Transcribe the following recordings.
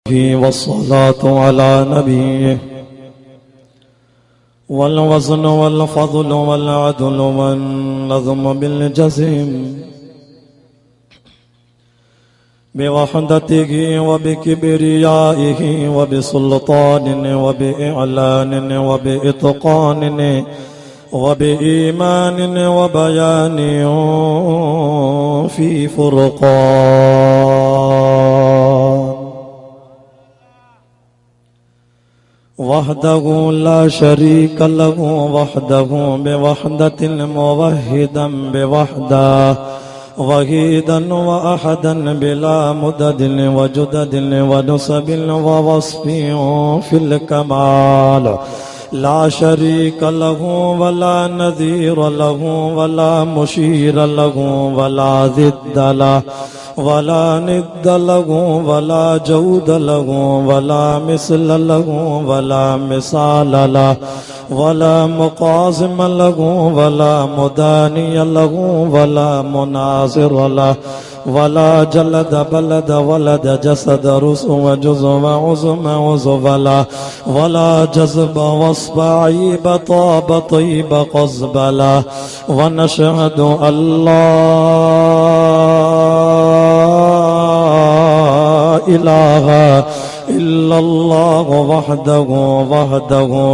والصلاة على نبيه والوزن والفضل والعدل والنظم بالجزم بوحدته وبكبريائه وبسلطان وبإعلان وبإتقان وبإيمان وبيان في فرقان وحده لا شريك له وحده بوحدة موحدا بوحده وحيدا وأحدا بلا مدد وجدد ونسب ووصف في الكمال لا شريك له ولا نذير له ولا مشير له ولا ضد له ولا ند له ولا جود له ولا مثل له ولا مثال له ولا مقاسم له ولا مداني له ولا مناصر له ولا جلد بلد ولد جسد رس وجزء وعزم عزب له ولا جذب وصب عيب طاب طيب قصب له ونشهد أن لا إله إلا الله وحده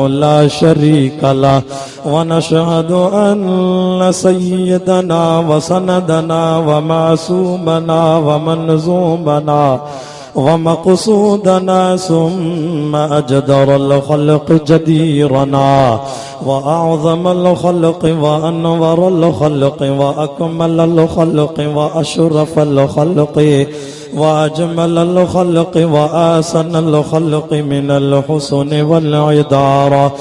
لا شريك له ونشهد أن سيدنا وسندنا ومعصومنا ومنزومنا ومقصودنا ثم أجدر الخلق جديرنا وأعظم الخلق وأنور الخلق وأكمل الخلق وأشرف الخلق وأجمل الخلق وآسن الخلق من الحسن والعدارة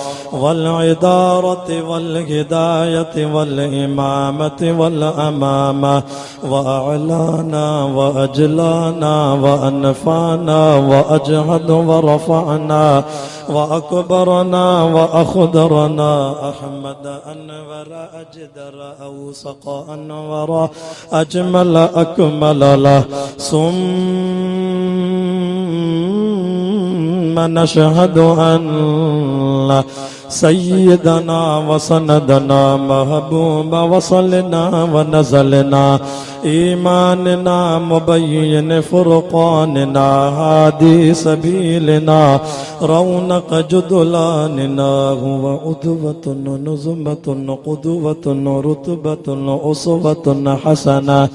والهداية والإمامة والأمامة وأعلانا وأجلانا وأنفعنا وأجهد ورفعنا وأكبرنا وأخضرنا أحمد أنور أجدر أوسق أنور أجمل أكمل له ثم نشهد أن سيدنا وسندنا محبوب وصلنا ونزلنا إيماننا مبين فرقاننا هادي سبيلنا رونق جدلاننا هو أدوة نزمة قدوة رتبة أسوة حسنة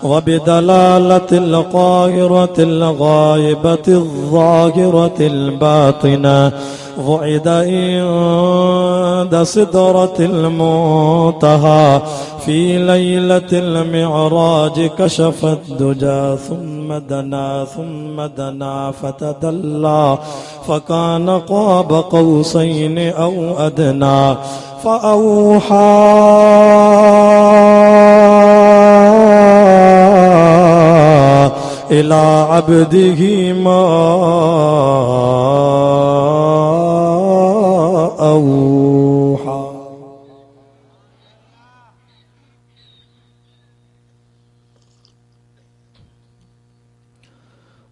وبدلالة القاهرة الغائبة الظاهرة الباطنة وعد عند سدرة المنتهى في ليلة المعراج كشف الدجى ثم دنا فتدلى فكان قاب قوسين أو أدنى فأوحى إلى عبده ما أوحى.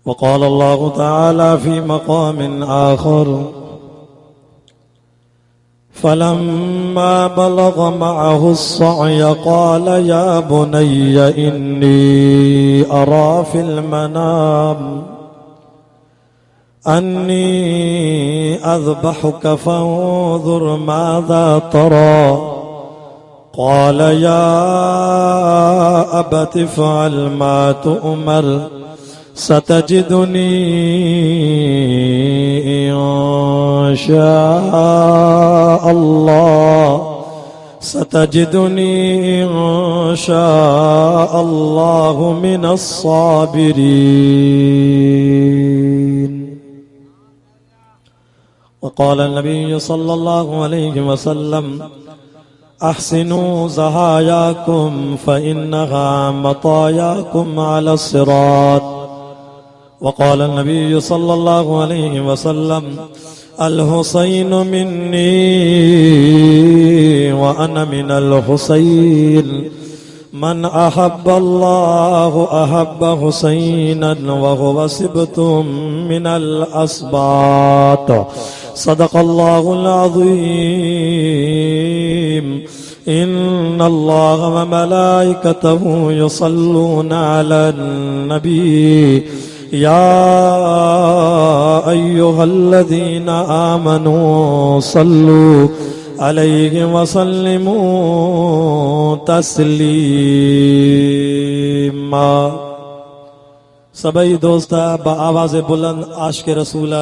وقال الله تعالى في مقام آخر فلما بلغ معه السعي قال يا بني إني أرى في المنام أني أذبحك فانظر ماذا ترى قال يا أبت افعل ما تؤمر ستجدني إن شاء الله من الصابرين. وقال النبي صلى الله عليه وسلم أحسنوا زهاياكم فإنها مطاياكم على الصراط. وقال النبي صلى الله عليه وسلم الحسين مني وأنا من الحسين من أحب الله أحب حسينا وهو سبط من الأسباط صدق الله العظيم إن الله وملائكته يصلون على النبي يا أيها الذين آمنوا صلوا عليه وسلموا تسلیما. سبئی دوست بآواز بلند عاشق رسول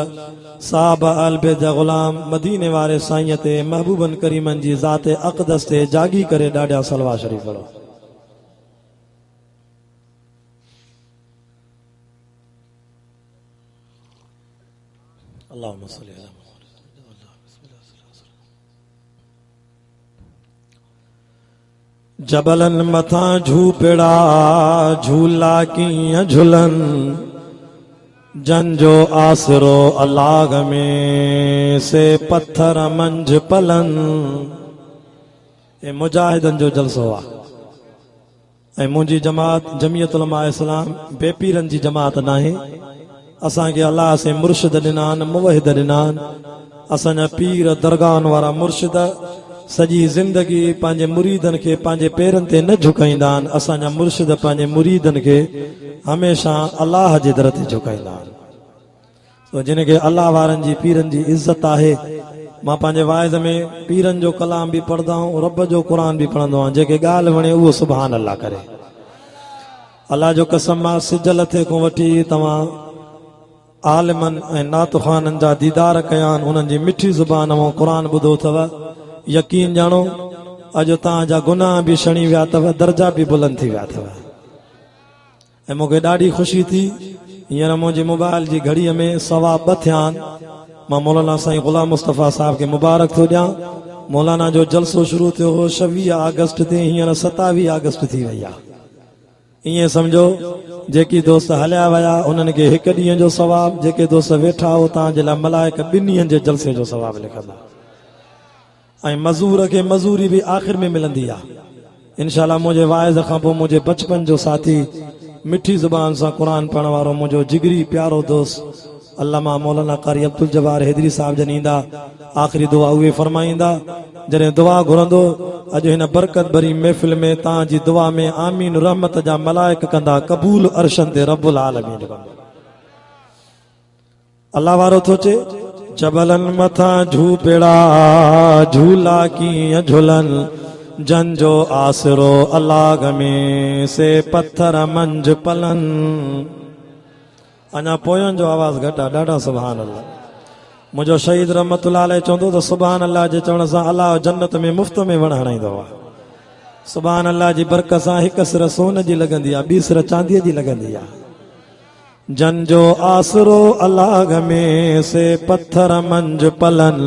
صاحب البیت جا غلام مدینے وارے سائیں تے محبوبن کریمن جی ذات اقدس تے جاگی کرے ڈاڈیا صلوات شریف پڑھو. اللهم صل علی जबलन मथा झूपड़ा झूला कीअं झुलन जंजो आसरो अलाग में से पत्थर मंझ पलन. ए मुजाहिदन जो जलसो आहे ऐं मुंहिंजी जमात जमियत उलमा इस्लाम बेपीरन जी जमात नाहे. असांखे अलाह से मुर्शिद ॾिना आहिनि मुवहिद ॾिना आहिनि. असांजा पीर दरगाहनि वारा मुर्शिद सॼी ज़िंदगी पंहिंजे मुरीदनि खे पंहिंजे पेरनि ते न झुकाईंदा आहिनि. असांजा मुर्शिद पंहिंजे मुरीदनि खे हमेशह अलाह जे दर ते झुकाईंदा आहिनि. जिन खे अलाह वारनि जी पीरनि जी इज़त आहे. मां पंहिंजे वाइद में पीरनि जो कलाम बि पढ़ंदो आहियां, रब जो क़ुर बि पढ़ंदो आहियां. जेके ॻाल्हि वणे उहो सुभान अल्लाह करे. अलाह जो कसम आहे सिज लथे खां वठी तव्हां आलिमनि ऐं नात ख़ाननि जा दीदार कया आहिनि. उन्हनि जी मिठी ज़ुबान ऐं क़ुर ॿुधो अथव. यकीन ॼाणो अॼु तव्हांजा गुनाह बि छणी विया अथव, दर्जा बि बुलंद थी विया अथव. ऐं मूंखे ॾाढी ख़ुशी थी. हींअर मुंहिंजी मोबाइल जी घड़ीअ में 2:15 थिया आहिनि. मां मौलाना साईं ग़ुलाम मुस्तफ़ा साहिब खे मुबारक थो ॾियां. मौलाना जो जलसो शुरू थियो हो 26 अगस्त ते, हींअर 27 अगस्त थी वई आहे. ईअं सम्झो जेकी दोस्त हलिया विया उन्हनि खे हिकु ॾींहं जो सवाबु, जेके दोस्त वेठा हो तव्हांजे लाइ मलाइक 2 ॾींहंनि जे जलसे जो सवाबु लिखंदा. ऐं मज़ूर खे मज़ूरी बि आख़िर में मिलंदी आहे इंशाअल्लाह. मुंहिंजे वाइज़ खां पोइ मुंहिंजे बचपन जो साथी मिठी ज़ुबान सां क़ुर पढ़ण वारो मुंहिंजो जिगरी प्यारो दोस्त अल्लामा मौलाना कारी अब्दुल जब्बार हैदरी साहिब जन ईंदा. आख़िरी दुआ उहे फरमाईंदा. जॾहिं दुआ घुरंदो अॼु हिन बरकत भरी महफ़िल में तव्हांजी दुआ में आमीन रहमत जा मलाइक कंदा क़बूल अर्शन ते रब्बुल आलमीन कंदो. अल्लाह वारो थो चए जबलन मथा झूपड़ा झूला कीअं झुलन जंजो आसरो अलाग में से पत्थर मंझ पलन. अञा पोयनि जो आवाज़ घटि आहे. ॾाढा सुभान अल्लाह. मुंहिंजो शहीद रहमतुल्लाह अलैह चवंदो त सुभान अल्लाह जे चवण सां अलाह जन्नत में मुफ़्त में वण हणाईंदो आहे. सुभान अल्लाह जी बरकत सां हिकु सिर सोन जी लॻंदी आहे, ॿी सिर चांदीअ जी लॻंदी आहे. जंजो आसरो अलाग में से पत्थर मंझ पलन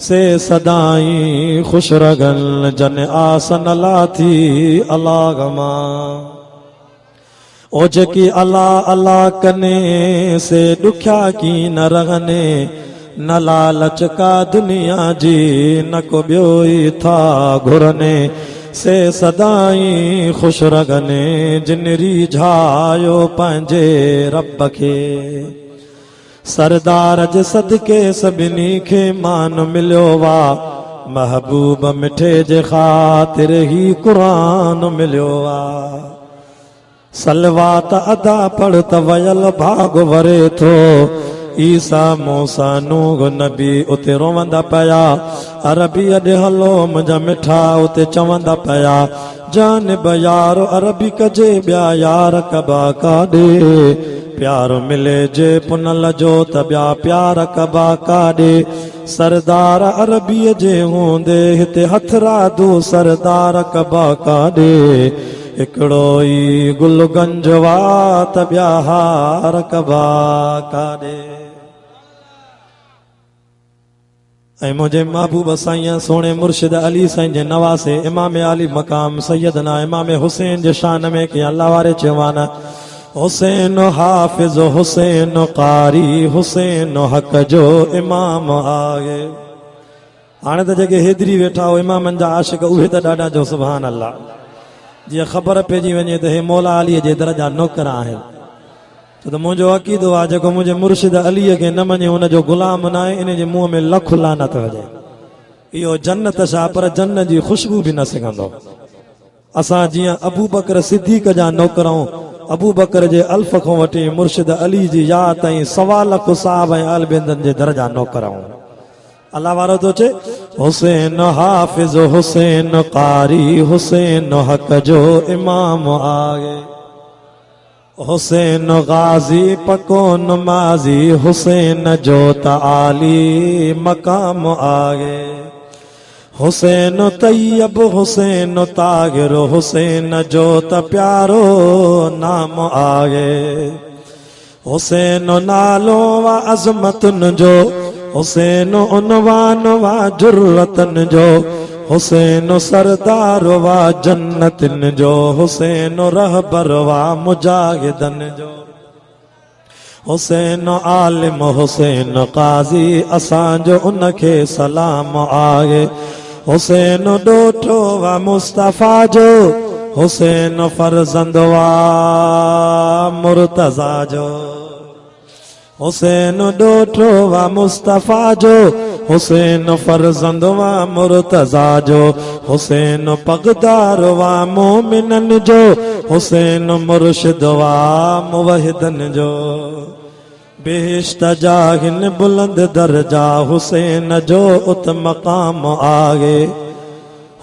से सदाई खुश रगन जन आसन लाथी अलाग मां. ओ जेकी अल्लाह अल्लाह कने से ॾुखिया की न रहने न लालच का दुनिया जी न को ॿियो ई था घुरने से सदाई खुश रगने जिन रिझायो पंहिंजे रब खे. सरदार जे सदके सभिनी खे मान मिलियो वा महबूब मिठे जे ख़ातिर ही क़ुरान मिलियो आहे. सलवात अदा पढ़ त वयल भाग वरे थो. ईसा मूसा नूह नबी उते रोवंदा पिया. अरबी अॾे हलो मुंहिंजा मिठा उते चवंदा पिया. जानब यार अरबी कजे ॿिया यार कबा काॾे. प्यार मिले जे पुनल जो त ॿिया प्यार कबा काॾे. सरदार अरबीअ जे हूंदे हिते हथरादू सरदार कबा काॾे. हिकिड़ो ई गुल गंजवा त ॿिया हार कबा काॾे. ऐं मुंहिंजे महबूब साईं सोणे मुर्शिद अली साईं जे नवासे इमाम आली मक़ाम सैयदना इमाम हुसैन जे शान में कंहिं अल्लाह वारे चवान हुसैन हाफिज हुसैन कारी हुसैन हक़ जो इमाम आहे. हाणे त जेके हेदरी वेठा हो इमामनि जा आशिक उहे त ॾाढा जो सुभान अल्लाह. जीअं ख़बर पइजी वञे त हे मौला अलीअ जे दर जा नौकर आहिनि। छो त मुंहिंजो अक़ीदो आहे जेको मुंहिंजे मुर्शिद अलीअ खे न मञे हुनजो गुलाम न आहे, इन जे मुंहं में लख लानत हुजे। इहो जन्नत छा पर जन्नत जी ख़ुशबू बि न सघंदो। असां जीअं अबू बकर सिद्दीक़ जा नौकर आहियूं, अबू बकर जे अल्फ खां वठी मुर्शिद अली जी याद ताईं 1.25 लख साहब ऐं आल बेंदनि जे दर जा नौकर आहियूं। अल्लाह वारो तो चे हुसैन हाफिज हुसैन कारी हुसैन हक जो इमाम आगे, हुसैन गाजी पको नमाजी हुसैन जो ताली मकाम आगे, हुसैन तैयब हुसैन तागिर हुसैन जो त प्यारो नाम आगे, हुसैन नालो व अज़मतुन जो हुसैन उनवान व जुर्रतन जो, हुसैन सरदार व जन्नतिन जो, हुसैन रहबर व मुजाहिदन जो, हुसैन आलिम हुसैन काज़ी असांजो उनखे सलाम आहे, हुसैन ॾोठो व मुस्तफ़ा जो, हुसैन फर्ज़ंद व मुर्तज़ा जो, हुसैन ॾोठो व मुस्तफ़ा जो, हुसैन फर्ज़ंद व मुर्तज़ा जो, हुसैन पगदार व मोमिनन जो, हुसैन मुर्शिद व मुवहिदन जो, बेहिश्त जाहिन बुलंद दर्जा हुसैन जो उत मकाम आगे,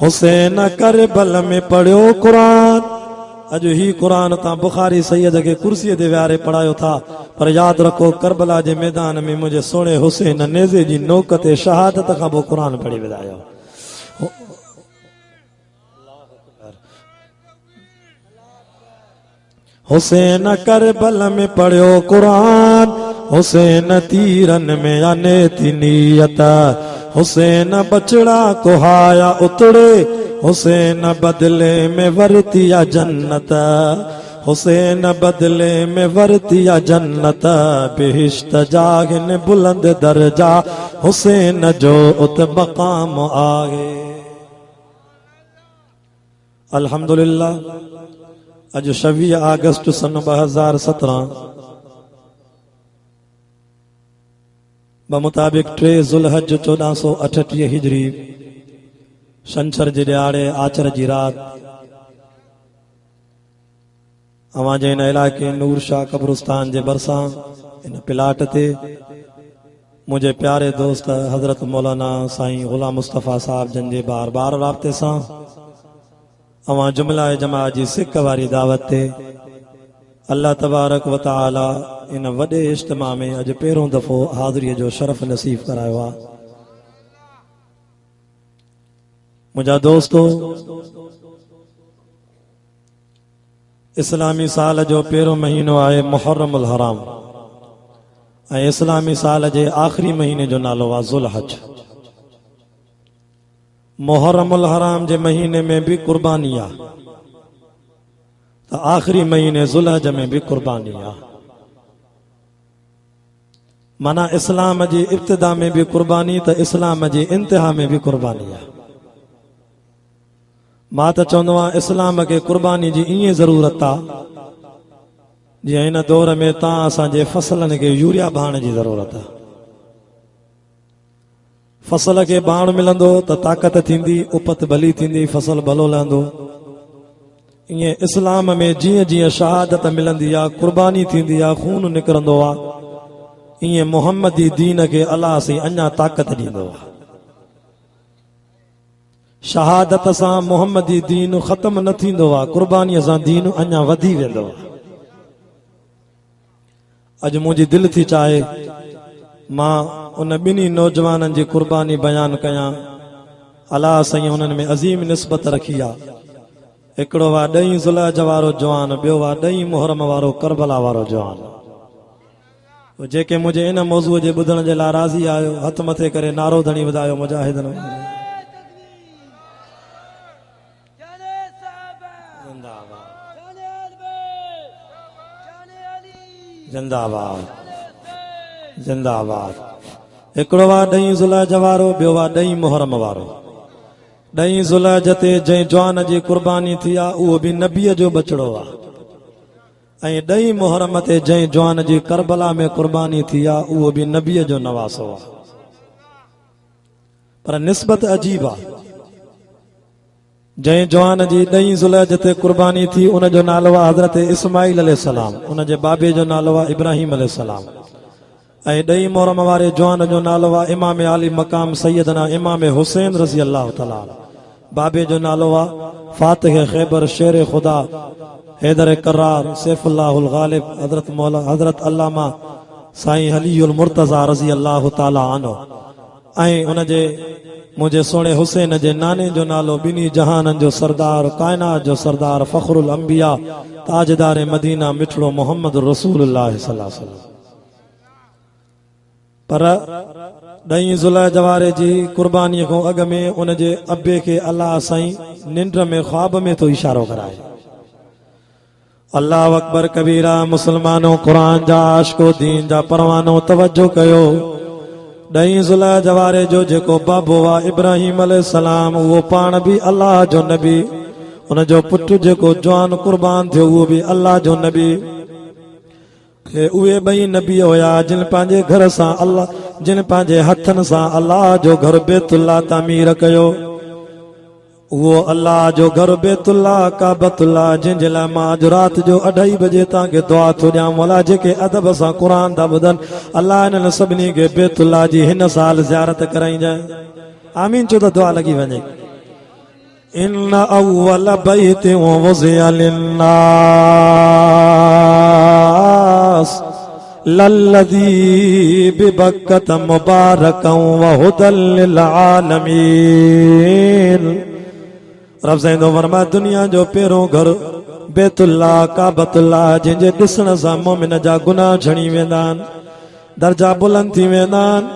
हुसैन करबल में पढ़ियो कुरान। अॼु ही कुरान तां बुखारी सैयद खे कुर्सीअ ते विहारे पढ़ायो था, पर यादि रखो करबला जे मैदान में मुंहिंजे सोणे हुसैन नेज़े जी नोक ते शहादत खां पोइ कुरान पढ़ी विधायो। हुसैन करबल में पढ़ियो कुरान, हुसैन तीरन में अनेती नीयत, हुसैन बचड़ा कुहाया उतड़े, हुसैन बदले में वरतिया जन्नत, हुसैन बदले में वरतिया जन्नत, बेहिश्त जागिन बुलंद दर्जा हुसैन जो उत मकाम आगे। अल्हम्दुलिल्लाह अज 26 अगस्त सन 2017 बमुताबिक 3 ज़ुल्हज 1438 हिजरी छंछर जे ॾियारे आचर जी रात अवां जे इन इलाइक़े नूर शाह कब्रिस्तान जे भरिसां इन प्लाट ते मुझे प्यारे दोस्त हजरत मौलाना साईं गुलाम मुस्तफ़ा साहब जन जे बार बार राब्ते सां अवां जुमला जमात जी सिक वारी दावत ते अल्लाह तबारक व तआला इन वॾे इज्तिमा में अॼु पहिरों दफ़ो हाज़िरीअ जो शरफ़ नसीब करायो आहे। मुंहिंजा दोस्तो, इस्लामी साल जो पहिरों महीनो आहे मुहर्रमुल हराम ऐं इस्लामी साल जे आख़िरी महीने जो नालो आहे ज़ुल्हज। मुहर्रमुल हराम जे महीने में भी कुर्बानी आहे त आख़िरी महीने ज़ुल्हज में भी कुर्बानी आहे। माना इस्लाम जी इब्तिदा में भी कुर्बानी त इस्लाम जी इंतिहा में भी कुर्बानी आहे। मां त चवंदो आहियां इस्लाम खे कुर्बानी जी ईअं ज़रूरत आहे जीअं हिन दौर में तव्हां असांजे फसलनि खे यूरिया भाण जी ज़रूरत आहे। फसल खे बाण मिलंदो त ताक़त थींदी, उपत भली थींदी, फसल भलो लहंदो। ईअं इस्लाम में जीअं जीअं शहादत मिलंदी आहे, कुर्बानी थींदी आहे, खून निकिरंदो आहे, ईअं मोहम्मदी दीन खे अलाह साईं अञा ताक़त ॾींदो आहे। शहादत सां मोहम्मदी दीन ख़त्म न थींदो आहे, कुर्बानीअ सां दीन अञा वधी वेंदो आहे। अॼु मुंहिंजी दिलि थी चाहे मां उन ॿिन्ही नौजवाननि जी कुर्बानी बयानु कयां। अलाह साईं हुननि में अज़ीम निस्बत रखी आहे। हिकिड़ो वा 2 ज़ुल्हज वारो जवान, ॿियो वा 2 मुहर्रम वारो करबला वारो जवान। जेके मुंहिंजे इन मौज़ूअ जे ॿुधण जे लाइ राज़ी आहियो, हथ मथे करे नारो धणी वधायो मुजाहिदन। जिंदाबाद जिंदाबाद। हिकिड़ो वा 2 ज़ुल्हज वारो, ॿियो वा 2 मुहर्रम वारो। ॾहीं ज़ुलहज ते जंहिं जवान जी कुर्बानी थी आहे उहो बि नबीअ जो बचिड़ो आहे ऐं 10 मुहर्रम ते जंहिं जवान जी करबला में कुर्बानी थी आहे उहो बि नबीअ जो नवासो आहे पर निस्बत अजीब आहे जंहिं जवान जी 10 ज़ुलहज ते कुर्बानी थी उनजो नालो आहे हज़रत इसमाईल अलैहिस्सलाम उनजे बाबे जो नालो आहे इब्राहिम अलैहिस्सलाम ऐं 10 मुहर्रम वारे जवान जो नालो आहे इमाम आली मक़ाम सैयदना इमाम हुसैन रज़ी अल्लाह तआला बाबे जो नालो आहे फातिह ख़ैबर शेर ख़ुदा हैदर करार सैफुल्लाहुल गालिब हज़रत अल्लामा साईं अलीउल मुर्तज़ा रज़ी अल्लाह तआला अन्हु ऐं उनजे मुंहिंजे सोणे हुसैन जे नाने जो नालो ॿिन्ही जहाननि जो सरदार काइनात जो सरदार फ़ख्रुल अंबिया ताजदार मदीना मिठड़ो मोहम्मद रसूलुल्लाह सल्लल्लाहु अलैहि वसल्लम पर 10 ज़ुलहज वारे जी कुर्बानीअ खां अॻु में उनजे अबे खे अल्लाह साईं निंड में ख्वाब में तो इशारो कराए अल्लाह अकबर कबीरा मुसलमानो क़ुरान जा आशिको दीन जा परवानो तवज्जो कयो 10 ज़ुलहज वारे जो जेको बाबो आहे इब्राहिम अलैहिस्सलाम उहो पाण बि अल्लाह जो नबी उनजो पुटु जेको जवान कुर्बान थियो उहो बि अल्लाह जो नबी उहे ॿई नबी हुया जिन पंहिंजे घर सां अल्लाह जिन पंहिंजे हथनि सां अल्लाह जो घर बैतुल्लाह तामीर कयो उहो अल्लाह जो घर बैतुल्लाह काबतुल्लाह जंहिंजे लाइ मां अॼु राति जो 2:30 बजे तव्हांखे दुआ थो ॾियां मौला जेके अदब सां क़ुर था ॿुधनि अल्लाह इन्हनि सभिनी खे बैतुल्लाह जी हिन साल ज़ियारत कराईंजांइ आमीन चो त दुआ लॻी वञे इन अव्वल बैति वुज़िअ लिन्नास लल्लज़ी बिबक्कत मुबारकन व हुदल लिल आलमीन रब साईं फरमाए दुनिया जो पहिरों घर बैतुल्लाह काबतुल्लाह जंहिंजे ॾिसण सां मोमिन जा गुनाह झड़ी वेंदा आहिनि दर्जा बुलंद थी वेंदा आहिनि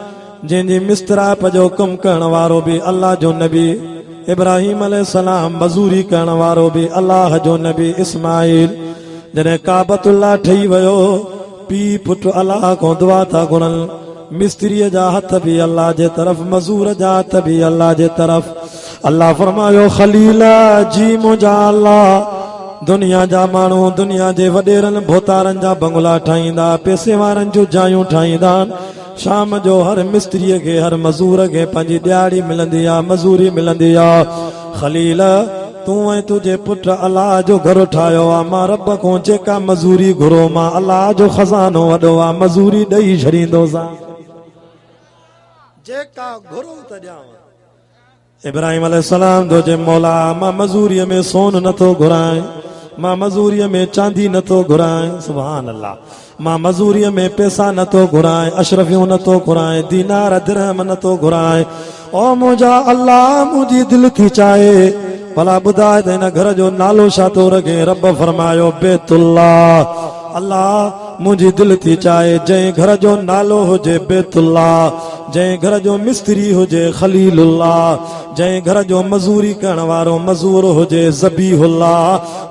जंहिंजी मिस्तराप जो कमु करण वारो बि अल्लाह जो नबी इब्राहिम अलैहिस्सलाम मज़ूरी करण वारो बि अल्लाह जो नबी इस्माईल जॾहिं काबतुल्लाह ठही वियो पीउ पुटु अल्लाह खां दुआ था घुरनि मिस्त्रीअ जा हथ बि अल्लाह जे तरफ़ मज़ूर जा हथ बि अल्लाह जे तरफ़ अल्लाह फरमायो खलीला जी मुंहिंजा अल्लाह दुनिया जा माण्हू दुनिया जे वॾेरनि भोतारनि जा बंगला ठाहींदा पैसे वारनि जूं जायूं ठाहींदा शाम जो हर मिस्त्रीअ खे हर मज़ूर खे पंहिंजी ॾियारी मिलंदी आहे मज़ूरी मिलंदी आहे खलील तूं ऐं तुंहिंजे पुट अल्लाह जो घर ठाहियो आहे मां रब खां जेका मज़ूरी घुरो मां अल्लाह जो खज़ानो वॾो आहे मज़ूरी ॾेई छॾींदोसां जेका घुरो त ॾियां इब्राहिम अलैहिस्सलाम जो जे मौला मां मज़ूरीअ में सोन नथो घुराए मां मज़ूरीअ में चांदी नथो घुराए सुभान अल्लाह मां मज़ूरीअ में पैसा नथो घुराए अशरफियूं नथो घुराए दीनार दिरहम नथो घुराए ओ मुंहिंजा अल्लाह मुंहिंजी दिलि थी चाहे भला ॿुधाए त हिन घर जो नालो छा थो रखे रब फरमायो बैतुल्लाह अल्लाह मुंहिंजी दिलि थी चाहे जंहिं घर जो नालो हुजे बैतुल्लाह जंहिं घर जो मिस्त्री हुजे खलीलुल्लाह जंहिं घर जो मज़ूरी करण वारो मज़ूर हुजे ज़बीहुल्लाह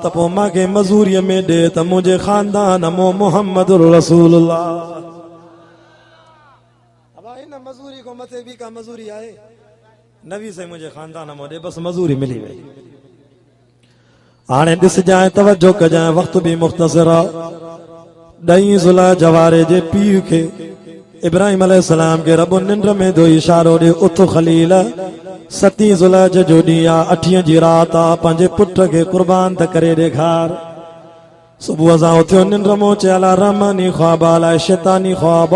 त पोइ मूंखे मज़ूरीअ में ॾे त मुंहिंजे ख़ानदान मां मुहम्मद रसूलुल्लाह हिन मज़ूरी खां मथे ॿी का मज़ूरी आहे नबी से मुंहिंजे ख़ानदान मां ॾे बसि मज़ूरी मिली वई हाणे ॾिसजांइ तवजो कजांइ वक़्तु बि मुख़्तसिर आहे 10 ज़ुलहज वारे जे पीउ खे इब्राहिम अलैहिस्सलाम खे रब निंड में दो इशारो ॾे उथ खलील 7 ज़ुलहज जो ॾींहुं आहे 8 जी राति आहे पंहिंजे पुट खे कुर्बान त करे ॾेखार सुबुह सां उथियो निंड मां चयला रहमानी ख्वाब अलाए शैतानी ख्वाब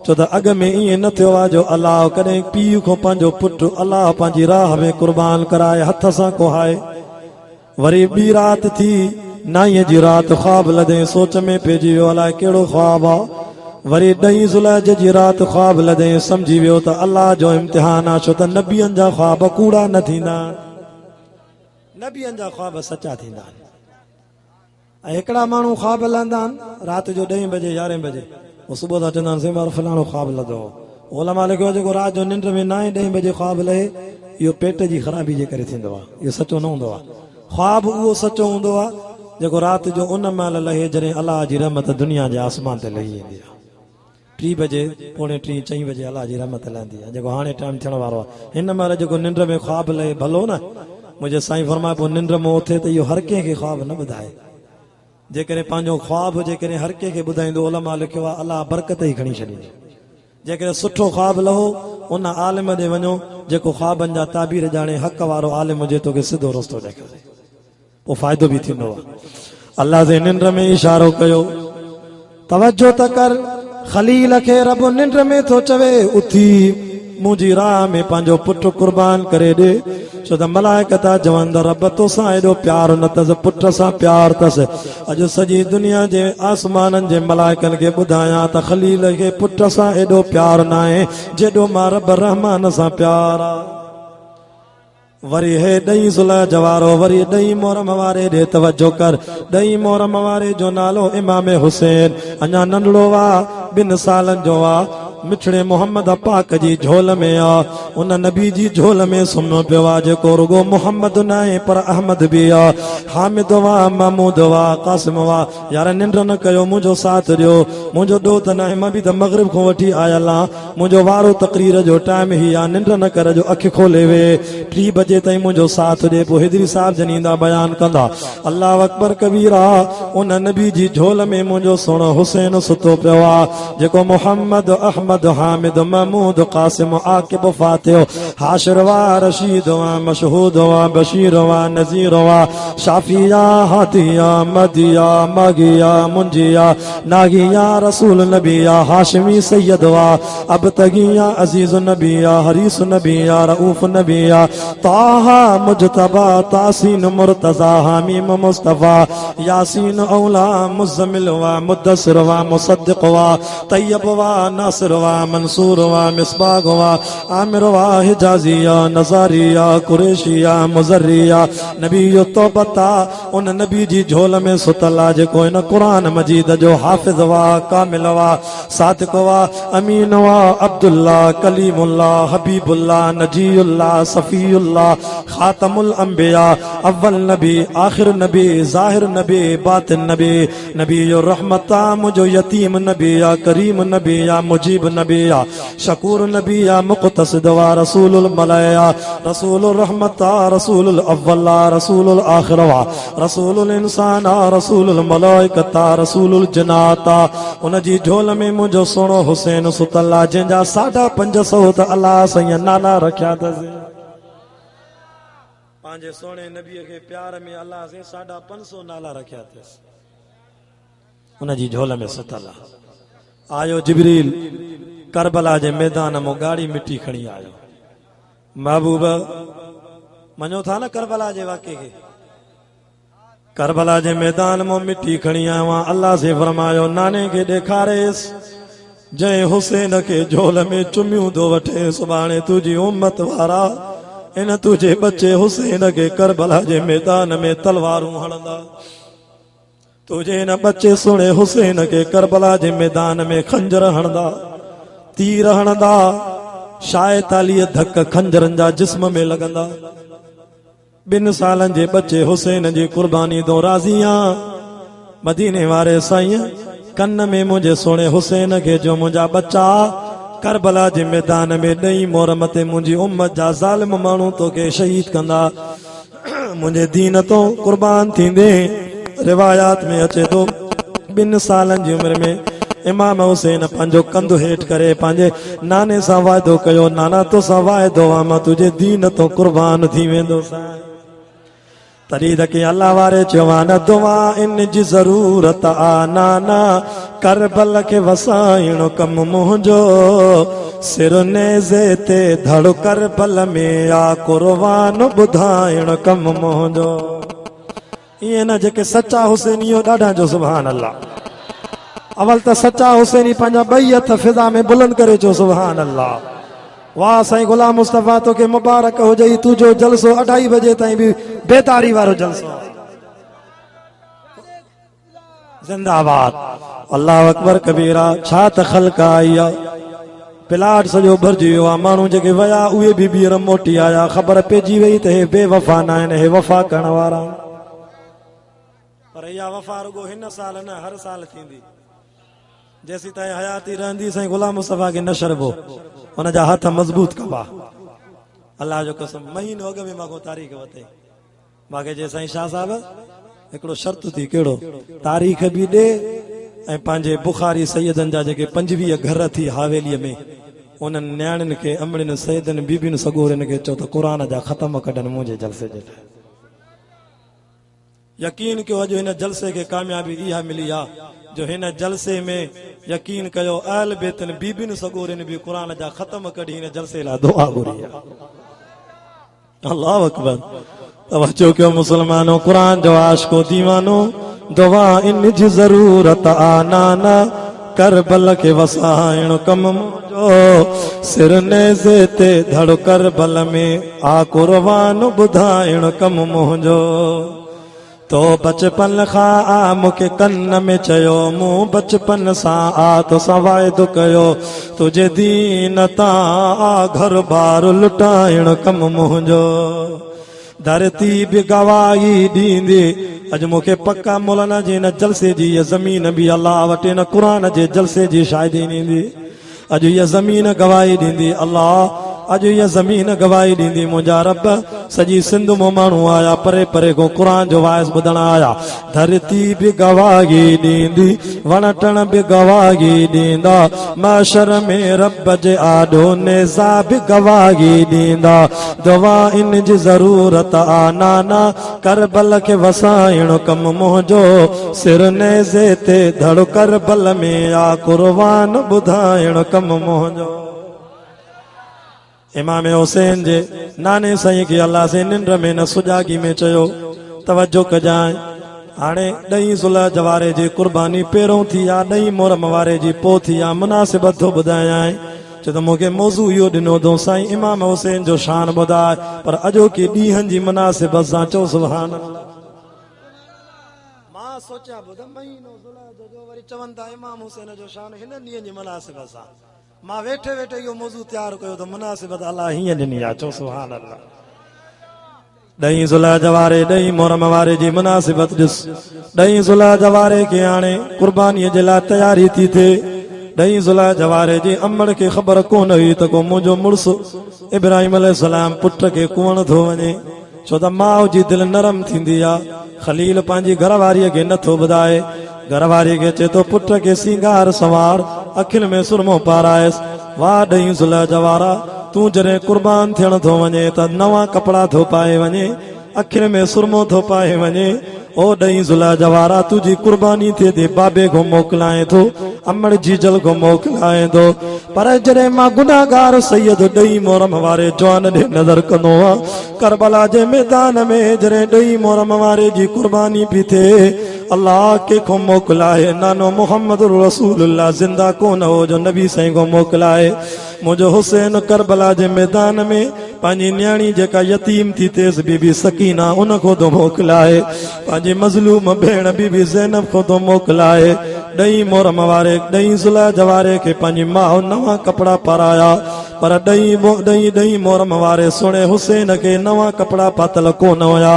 छो त अॻ में ईअं न थियो आहे जो अलाह कॾहिं पीउ खां पंहिंजो पुटु अलाह पंहिंजी राह में कुर्बान कराए हथ सां कोहाए वरी ॿी राति थी 9 जी राति ख्वाब लदे सोच में पइजी वियो अलाए कहिड़ो ख्वाब आहे वरी 10 ज़ुलहज जी राति ख्वाब लदे सम्झी वियो त अल्लाह जो इम्तिहान आहे छो त नबियनि जा ख्वाब कूड़ा न थींदा नबियनि जा ख्वाब सचा थींदा ऐं हिकिड़ा माण्हू ख्वाब लहंदा आहिनि राति जो 10 बजे 11 बजे वो सुबुह सां चवंदा आहिनि सेमार फलाणो ख्वाब लधो ओलमा लिखियो जेको राति जो निंड में 9-10 बजे ख्वाब लहे इहो पेट जी ख़राबी जे करे थींदो आहे इहो सचो न हूंदो आहे ख्वाब उहो सचो हूंदो आहे जेको राति जो उन महिल लहे जॾहिं अलाह जी रहमत दुनिया जे आसमान ते लही ईंदी आहे 3 बजे पौणे 3 4 बजे अल्लाह जी रहमत लहंदी आहे जेको हाणे टाइम थियण वारो आहे हिन महिल जेको निंड में ख्वाब लहे भलो न मुंहिंजे साईं फरमाए पोइ निंड में उथे त इहो हर कंहिंखे ख्वाब न ॿुधाए जेकॾहिं पंहिंजो ख्वाब जेकॾहिं हर कंहिंखे ॿुधाईंदो उलमा लिखियो आहे अल्लाह बरकत ई खणी छॾींदो जेकॾहिं सुठो ख्वाब लहो उन आलिम ॾे वञो जेको ख्वाबनि जा ताबीर ॼाणे हक़ वारो आलिम हुजे तोखे सिधो रस्तो ॾेखारे पोइ फ़ाइदो बि थींदो आहे अल्लाह जे निंड में इशारो कयो तवजो त कर खलील खे रब निंड में थो चवे उथी मुंहिंजी राह में पंहिंजो पुटु कुर्बान करे ॾे छो त मलाइकता चवनि त रब तोसां एॾो प्यार न अथसि पुट सां प्यार अथसि अॼु सॼी दुनिया जे आसमाननि जे मलाइकनि खे ॿुधायां त खलील खे पुट सां एॾो प्यार न आहे जेॾो मां रब रहमान सां प्यार आहे वरी हे ॾही सुलह जवारो वरी ॾही मोहरम वारे ॾे तवजो कर ॾही मोहरम वारे जो नालो इमाम हुसैन अञा नंढड़ो आहे 2 सालनि जो आहे मिठड़े मोहम्मद पाक जी झोल में आ उन नबी जी झोल में सुम्हियो पियो आहे जेको रुगो मोहम्मद न आहे पर अहमद बि आहे हामिद वा महमूद वा कासिम वा यार निंड न कयो मुंहिंजो साथ ॾियो मुंहिंजो ॾोहत न आहे मां बि त मग़रिब खां वठी आयल आहियां मुंहिंजो वारो तकरीर जो टाइम ई आहे निंड न कर जो अखि खोले वे 3 बजे ताईं मुंहिंजो साथ ॾे पोइ हेदरी साहब जनींदा बयान कंदा अल्लाह अकबर कबीरा उन नबी जी झोल में मुंहिंजो सुहिणो हुसैन सुतो पियो आहे जेको मोहम्मद अहमद हामिद महमूद कासिम आकिब फातिह हाशिर वा रशीद वा मशहूद वा बशीर वा नज़ीर वा शाफिया हादिया मदिया मागिया मुंजिया नागिया रसूल नबिया हाशिमी सैयद वा अबतगिया अजीज नबिया हरीस नबिया रऊफ नबिया ताहा मुजतबा तासीन मुर्तजा हामीम मुस्तफा यासीन औला मुज़म्मिल वा मुद्दसिर वा मुसद्दिक वा तैयब वा नासिर वा मंसूर वा मिसबाग वा आमिर वा हिजाजिया नजारिया कुरैशिया मुजर्रिया नबी तौबता उन नबी जी झोल में सुतला जेको इन कुरान मजीद जो हाफिज वा कामिल वा सादिक वा अमीन वा अब्दुल्ला कलीमुल्लाह हबीबुल्लाह नजीउल्लाह सफीउल्लाह खातमुल अंबिया अव्वल नबी आखिर नबी जाहिर नबी बातिन नबी नबीउर रहमता मुझो यतीम नबी या करीम नबी या मुजीब नबी या शकूर नबी या मुक़तसिद वा रसूलुल मलाया रसूलुर रहमता रसूलुल अव्वला रसूलुल आखिर वा रसूलुल इंसाना रसूलुल मलाइकता रसूलुल जन्नाता उन जी झोल में मुंहिंजो सुहिणो हुसैन सुतला जंहिंजा 550 त अल्लाह साईं नाला रखिया अथसि पंहिंजे सोणे नबीअ खे प्यार में अल्लाह से 550 नाला रखिया अथसि उन जी झोल में सुतला आयो जिब्रील करबला जे मैदान में गाड़ी मिट्टी खणी आयो महबूब मञो था न करबला जे वाक़े खे करबला जे मैदान में मिट्टी खणी आयो अल्लाह से फरमायो नाने खे ॾेखारेस जंहिं हुसैन खे झोल में चुमियूं थो वठे सुभाणे तुंहिंजी उम्मत वारा इन तुंहिंजे बच्चे हुसैन खे करबला जे मैदान में तलवारूं हणंदा तुझे न बच्चे सुणे हुसैन के करबला जे मैदान में खंजर हणंदा तीर हणंदा 46 धक खंजरनि जा जिस्म में लगंदा 2 सालनि जे बच्चे हुसैन जी कुर्बानी तो राज़िया मदीने वारे साईं कन में मुझे सुणे हुसैन के जो मुंहिंजा बच्चा करबला जे मैदान में 2 मोहरम ते मुंहिंजी उम्मत जा ज़ालिम माण्हू तोखे शहीद कंदा मुंहिंजे दीन तो कुर्बान थींदे रिवायात में अचे तो 2 सालनि जी उम्र में इमाम हुसैन पंहिंजो कंधु हेठ करे पंहिंजे नाने सां वाइदो कयो नाना तोसां वाइदो आहे मां तुंहिंजे दीन तो कुर्बान थी वेंदो तॾहिं त की अल्लाह वारे चवां न दुआ इन जी ज़रूरत आ नाना करबल खे वसाइणो कम मुंहिंजो सिर नेज़े ते धड़ करबल में आ कुर्बान ॿुधाइणो कम मुंहिंजो ये न जेके सच्चा हुसैनी ॾाढा जो सुभान अल्लाह अवल त सच्चा हुसैनी पंहिंजा 2 हथ फिज़ा में बुलंद करे चो सुभान अल्लाह वाह साईं गुलाम मुस्तफा तो के मुबारक हुजे तुझो जलसो 2:30 बजे ताईं भी बेदारी वारो जलसो जिंदाबाद अल्लाह अकबर कबीरा छा त ख़ल्क़ आई प्लाट सॼो भरिजी वियो आहे माण्हू जेके विया उहे बि ॿीहर मोटी आया ख़बर पइजी वई त हे बेवफ़ा न आहिनि हे वफ़ा करण वारा पर इहा वफ़ा रुगो हिन साल न हर साल थींदी जैसी ताईं हयाती रहंदी साईं गुलाम मुस्तफा खे न शरबो हुन जा हथ मज़बूत कबा अल्लाह जो कसम महीनो अॻु में मां को तारीख़ वरितई मूंखे जे साईं शाह साहब हिकिड़ो शर्त थी कहिड़ो तारीख़ बि ॾे ऐं पंहिंजे बुखारी सैयदनि जा जेके 25 घर थी हवेलीअ में उन्हनि न्याणियुनि खे अमड़ियुनि सैयदनि बीबियुनि सगोरनि खे चओ त क़ुर जा ख़तम कढनि मुंहिंजे जलसे जे लाइ यकीन कयो अॼु हिन जलसे खे कामयाबी इहा मिली आहे जो हिन जलसे में यकीन कयो अहल बेतन बीबियुनि सगोरनि बि क़ुर जा ख़तम कढी हिन जलसे लाइ दुआ घुरी आहे अल्लाह अकबर तवज्जो कयो मुसलमानो क़ुर जो आशिको दीवानो दुआ इन जी ज़रूरत आना करबल के वसाइण कम मुंहिंजो सिर नेज़े ते धड़ करबल में आ कुर्बान ॿुधाइण कम मुंहिंजो तो बचपन खां आ मूंखे कन में चयो मूं बचपन सां आ तो सवाइदो कयो तुझे दीन तां आ घर बार लुटाइण कम मुंहिंजो धरती बि गवाही ॾींदी अॼु मूंखे पक्का मौलाना जे हिन जलसे जी इहा ज़मीन बि अलाह वटि हिन क़ुर जे जलसे जी शायदि ॾींदी अॼु इहा ज़मीन गवाही ॾींदी अलाह अॼु इहा ज़मीन गवाही ॾींदी मुंहिंजा रब सॼी सिंध मां माण्हू आया परे परे खां क़ुर जो वाइस ॿुधण आया धरती बि गवाही ॾींदी वण टण बि गवाही ॾींदा माशर में रब जे आॾो नेज़ा बि गवाही ॾींदा दुआ इन जी ज़रूरत आ नाना करबल खे वसाइण कम मुंहिंजो सिर नेज़े ते धड़ करबल में आ कुर्बान ॿुधाइण कम मुंहिंजो इमाम हुसैन जे नाने साईं खे अल्लाह से निंड में न सुजागी में चयो तवज्जो कजांइ हाणे ॾहीं सुलह जवारे जी कुर्बानी पहिरों थी आहे ॾहीं मुहरम वारे जी पोइ थी आहे मुनासिबत थो ॿुधायां छो त मूंखे मौज़ू इहो ॾिनो अथऊं साईं इमाम हुसैन जो शान ॿुधाए पर अॼोकी ॾींहंनि जी मुनासिबत सां चओ सुभान अल्लाह मां सोचियां महीनो सुलह जो वरी चवनि था इमाम हुसैन जो शान हिन ॾींहं जी मुनासिबत सां मां वेठे वेठे इहो मौज़ू तयारु कयो त मुनासिबत अलाह हीअं ॾिनी आहे चओ सुभान अल्लाह ॾहीं सुलह जवारे ॾहीं मुहरम वारे जी मुनासिबत ॾिस ॾहीं सुलह जवारे खे हाणे कुर्बानीअ जे लाइ तयारी थी थिए ॾहीं सुलह जवारे जी अमड़ खे ख़बर कोन हुई त को मुंहिंजो मुड़ुसु इब्राहिम अलैहिस्सलाम पुट खे कुवण थो वञे छो त माउ जी दिलि नरम थींदी आहे खलील पंहिंजी घरवारीअ खे नथो ॿुधाए घरवारी खे चए थो पुट खे सिंगार सवार अखियुनि में सुरमो पारायसि वाह ॾहीं सुलह जवारा तूं जॾहिं कुर्बान थियण थो वञे त नवां कपिड़ा थो पाए वञे अखियुनि में सुरमो थो पाए वञे ओ ॾहीं सुलह जवारा तुंहिंजी कुर्बानी थिए थी बाबे को मोकिलाए थो अमड़ जीजल को मोकिलाए थो पर जॾहिं मां गुनाहगार सैयद ॾहीं मुहरम वारे जवान ॾे नज़र कंदो आहियां करबला जे मैदान में जॾहिं ॾहीं मुहरम वारे जी कुर्बानी पई थिए अल्लाह के को मोकिलाए नानो मोहम्मद रसूलुल्लाह जिंदा कोन हो जो नबी साईं को मोकिलाए मुंहिंजो हुसैन करबला जे मैदान में पंहिंजी न्याणी जेका यतीम थी थिएसि बीबी सकीना उन को थो मोकिलाए पंहिंजी मज़लूम भेण बीबी ज़ैनब को थो मोकिलाए ॾहीं मुहरम वारे ॾहीं सुलह जवारे खे पंहिंजी माउ नवां कपिड़ा पाराया पर ॾहीं मुहरम वारे सुहिणे हुसैन खे नवां कपिड़ा पातल कोन हुया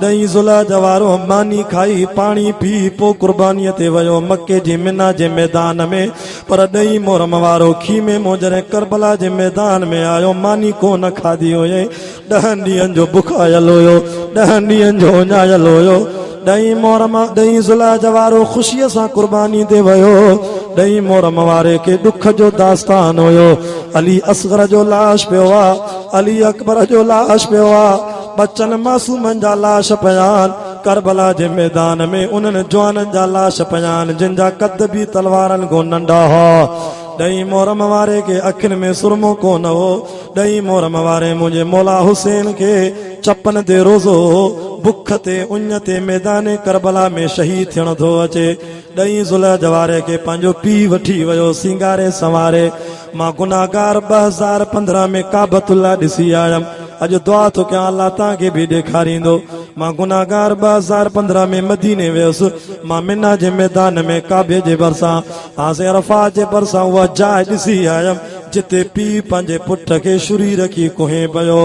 ॾहीं सुलह जवारो मानी खाई पाणी पी पोइ कुर्बानीअ ते वियो मके जी मिना जे मैदान में पर ॾहीं मुहरम वारो खीमे मो जॾहिं करबला जे मैदान में आयो मानी कोन खाधी हुई 10 ॾींहंनि जो बुखायल हुयो 10 ॾींहंनि जो उञायल हुयो ॾहीं मुहरम ॾहीं सुलह जवारो ख़ुशीअ सां कुर्बानी ते वियो ॾहीं मुहरम वारे खे दुख जो दास्तान हुयो अली असगर जो लाश पियो आहे अली अकबर जो लाश पियो आहे बचन मासूमनि जा लाश पिया आहिनि करबला जे मैदान में उन्हनि जवाननि जा लाश पिया आहिनि जिन जा कद बि तलवारनि खां नंढा हुआ ॾहीं मुहरम वारे खे अखियुनि में सुरमो कोन हो ॾहीं मुहरम वारे मुंहिंजे मौला हुसैन खे चपन ते रोज़ो बुख ते उञ ते मैदान करबला में शहीद थियण थो अचे ॾहीं सुलह जवारे खे पंहिंजो पीउ वठी वियो सिंगारे संवारे मां गुनाहगार 2015 में काबतुल्लाह ॾिसी आयुमि अॼु दुआ थो कयां अल्लाह तव्हांखे बि ॾेखारींदो मां गुनाहगार 2015 में मदीने वियुसि मां मिना जे मैदान में काबे जे भरिसां हाज़े अरफात जे भरिसां उहा जाइ ॾिसी आयुमि जिते पी पंहिंजे पुट खे छुरी रखी कुहे पियो।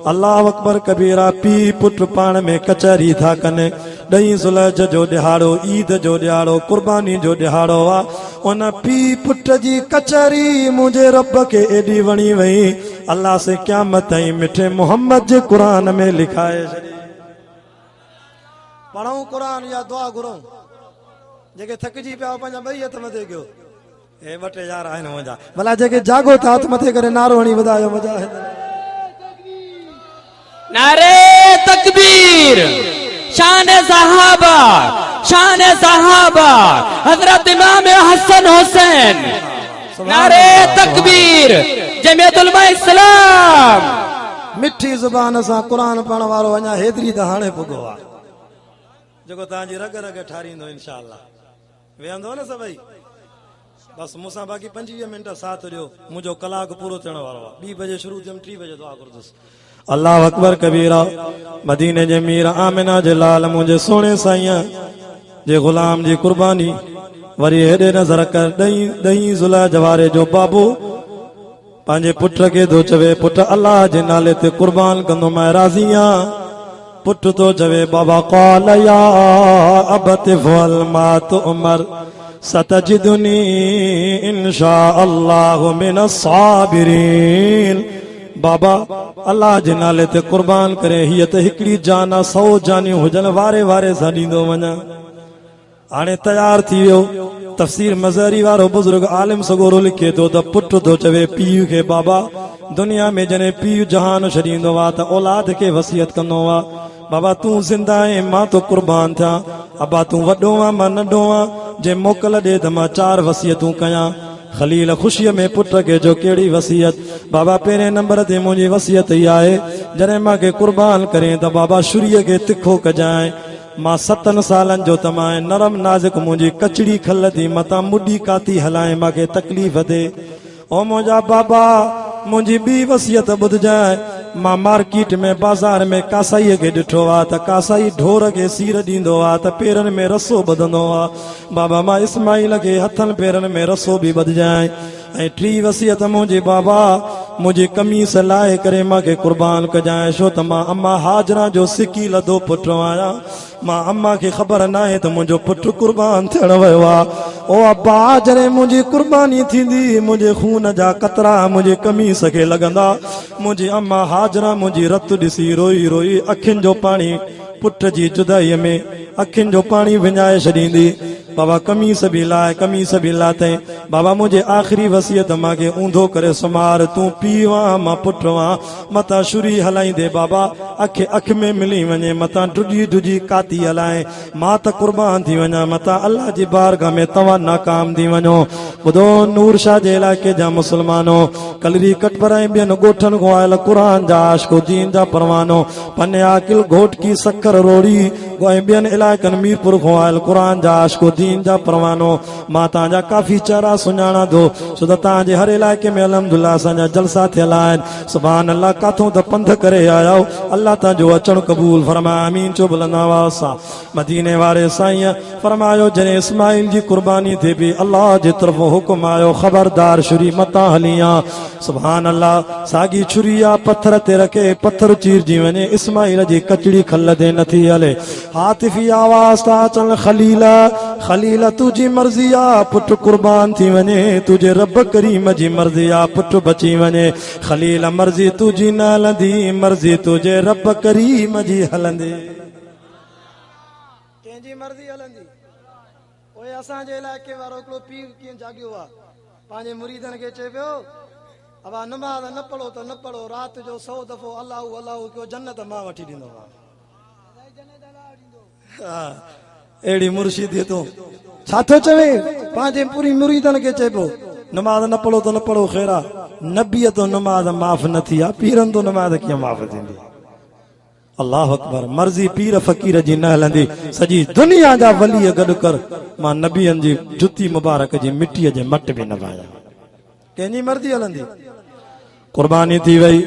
अल्लाह अकबर कबीरा। पी पुट पाण में कचहरी था कनि। 10 ज़ुल्हज जो ॾिहाड़ो, ईद जो ॾिहाड़ो, कुर्बानी जो ॾिहाड़ो आ। उन पी पुट जी कचहरी मुंहिंजे रब खे एॾी वणी वई, अल्लाह से क़यामत ताईं मिठे मोहम्मद जे क़ुरान में लिखाए छॾी। पढ़ूं क़ुरान या दुआ घुरूं? जेके थकिजी पिया पंहिंजा ॿई हथ मथे कयो। हे 2 टे यार आहिनि मुंहिंजा, भला जेके जागो था हथ मथे करे नारो हणी वधायो मज़ा आहे। नारे तकबीर, शान सहाबा, शान सहाबा, हजरत इमाम हसन हुसैन। नारे तकबीर, जमीयत उलमा इस्लाम। मिठी ज़ुबान सां क़ुरान पढ़ण वारो अञा हेतिरी त हाणे पुॻो आहे, जेको तव्हांजी रग रग ठारींदो इंशाअल्लाह। वेहंदो न सभई? बस मूंसां बाक़ी 25 मिंट साथ ॾियो, मुंहिंजो कलाक पूरो थियण वारो आहे। 2 बजे शुरू थियमि, 3 बजे दुआ करदुसि। अल्लाह अकबर कबीरा। मदीने जे मीर आमिना जे लाल मुंहिंजे सोणे साईं जे गुलाम जी कुर्बानी। वरी हेॾे नज़र कर, 10 ज़ुल्हज वारे जो बाबू पंहिंजे पुट खे थो चवे, पुट अल्लाह जे नाले ते कुर्बान कंदो, मैं राज़ी आहियां। पुट तो चवे, बाबा क़ाल या अबत फ़अल मा तुअमर सतजिदुनी इंशाअल्लाहु मिनस साबिरीन। बाबा अल्लाह जे नाले ते कुर्बान करे, हीअ त हिकिड़ी जान आहे, 100 जानियूं हुजनि वारे वारे सां ॾींदो वञा। हाणे तयार थी वियो। तफ़सीर मज़हरी वारो बुज़ुर्ग आलिम सगोरो लिखे थो त पुट थो चवे पीउ खे, बाबा दुनिया में जॾहिं पीउ जहान छॾींदो आहे त औलाद खे वसियत कंदो आहे, बाबा तूं ज़िंदा आहीं, मां तो कुर्बान थियां। अबा तूं वॾो आहीं, मां नंढो आहियां। जे मोकल ॾे त मां 4 वसियतूं कयां। खलील ख़ुशीअ में पुट खे जो कहिड़ी वसियत? बाबा पहिरें नंबर ते मुंहिंजी वसियत इहा आहे, जॾहिं मूंखे कुर्बान करें त बाबा छुरीअ खे तिखो कजांइ। मां 7 सालनि जो तमाए नरम नाज़ुक, मुंहिंजी कचड़ी खल थी मतां मुडी काती हलाए, मूंखे तकलीफ़ थिए। ओ मुंहिंजा बाबा, मुंहिंजी ॿी वसियत ॿुधजांइ। मां मार्केट में बाज़ार में कासाईअ खे ॾिठो आहे त कासाई ढोर खे सीर ॾींदो आहे त पेरनि में रसो ॿधंदो आहे। बाबा मां इस्माईल खे हथनि पेरनि में रसो बि ॿधजांइ। ऐं 3 वसियत मुंहिंजी बाबा, मुंहिंजी कमीस लाहे करे मूंखे कुर्बान कजांइ, छो त मां अम्मा हाजरा जो सिकी लधो पुटु आहियां। मां अम्मा खे ख़बर न आहे त मुंहिंजो पुटु कुर्बान थियण वियो आहे। ओ अब्बा, जॾहिं मुंहिंजी कुर्बानी थींदी, मुंहिंजे खून जा कतरा मुंहिंजी कमीस खे लॻंदा। मुंहिंजी अम्मा हाजरा मुंहिंजी रत ॾिसी रोई रोई अखियुनि जो पाणी, पुट जी जुदाईअ में अखियुनि जो पाणी विञाए छॾींदी। बाबा कमीस बि लाए, कमीस बि लाथई। बाबा मुंहिंजे आख़िरी वसियत मूंखे ऊंधो करे सुमार, तूं पीउ आं, मां पुटु आं। मतां छुरी हलाईंदे बाबा अख में मिली वञे, मतां ढुजी ढुजी काती हलाए, मां त कुर्बान थी वञा, मतां अल्लाह जी बारगाह में तव्हां नाकाम थी वञो। ॿुधो नूर शाह जे इलाइक़े जा मुस्लमानो, कलरी कटपर ऐं ॿियनि ॻोठनि खां आयल क़ुरान जा आशिक़ो, दीन जा परवानो, पने आकिल घोट की सक्कर रोड़ी ऐं ॿियनि इलाइक़नि मीरपुर खां आयल क़ुरान जा आशिक़ो, दीन जा परवानो। मां तव्हांजा काफ़ी चेहरा सुञाणा थो, छो त तव्हांजे हर इलाइक़े में अल्हम्दुलिल्लाह असांजा जलसा थियल आहिनि। सुभान अल्लाह, काथों त पंध करे आया हो। अल्लाह तव्हांजो अचणु क़बूल फरमाए, आमीन चो बुलंद आवाज़ सां। मदीने वारे साईं फरमायो, जॾहिं इस्माईल जी कुर्बानी थिए पई, अल्लाह जे तरफ़ो हुकुम आयो, ख़बरदार छुरी मतां हलियां। सुभान अल्लाह, साॻी छुरी आहे, पत्थर ते रखे पत्थर चीरजी वञे, इस्माईल जी कचड़ी खल ते नथी हले। हातिफ़ी आवाज़ था अचनि, खलीला खलीला तुंहिंजी मर्ज़ी आहे, पुटु कुर्बान थी वञे, तुंहिंजे रब करीम जी मर्ज़ी आहे, पुटु बची वञे। खलीला मर्ज़ी तुंहिंजी न हलंदी, मर्ज़ी तुंहिंजे रब करीम जी हलंदी। कंहिंजी मर्ज़ी हलंदी? ओए असांजे इलाइक़े वारो हिकिड़ो पीर कीअं जाॻियो आहे, पंहिंजे मुरीदनि खे चए पियो, अबा नमाज़ न पढ़ो त न पढ़ो, राति जो 100 दफ़ो अल्लाहु अल्लाहु कयो, जन्नत मां वठी ॾींदोमांव। अहिड़ी मुर्शिदी तो छा थो चवे? पंहिंजे पूरी मुरीदनि खे चए पियो, नमाज़ न पढ़ो त न पढ़ो, ख़ैरा नबीअ तो नमाज़ माफ़ न थी आहे, पीरनि तो नमाज़ कीअं माफ़ थींदी? अल्लाह अकबर, मर्ज़ी पीर फ़कीर जी न हलंदी, सॼी दुनिया जा वली गॾु कर, मां नबीअनि जी जुती मुबारक जी मिटीअ जे मट बि न पायां। कंहिंजी मर्ज़ी हलंदी? कुर्बानी थी वई।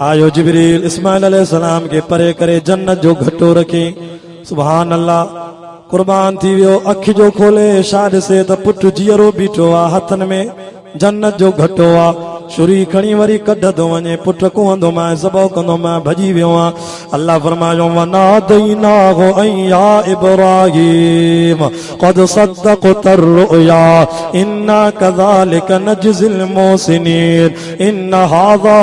आयो जिब्रील इस्माईल अलैहिस्सलाम खे परे करे जन्नत जो घटो रखी। सुभान अल्लाह, कुर्बान थी वियो। अखि जो खोले छा ॾिसे त पुटु जीअरो बीठो आहे, हथनि में जन्नत जो घटो आहे। छुरी खणी वरी कढंदो वञे पुट कुहंदो मां ज़बह कंदो मां भॼी वियो आं अल्लाह फरमायो वनादैनाहु या इब्राहीम क़द सद्दक़्ता रुया इन्ना कज़ालिका नजज़िल मुहसिनीन इन हाज़ा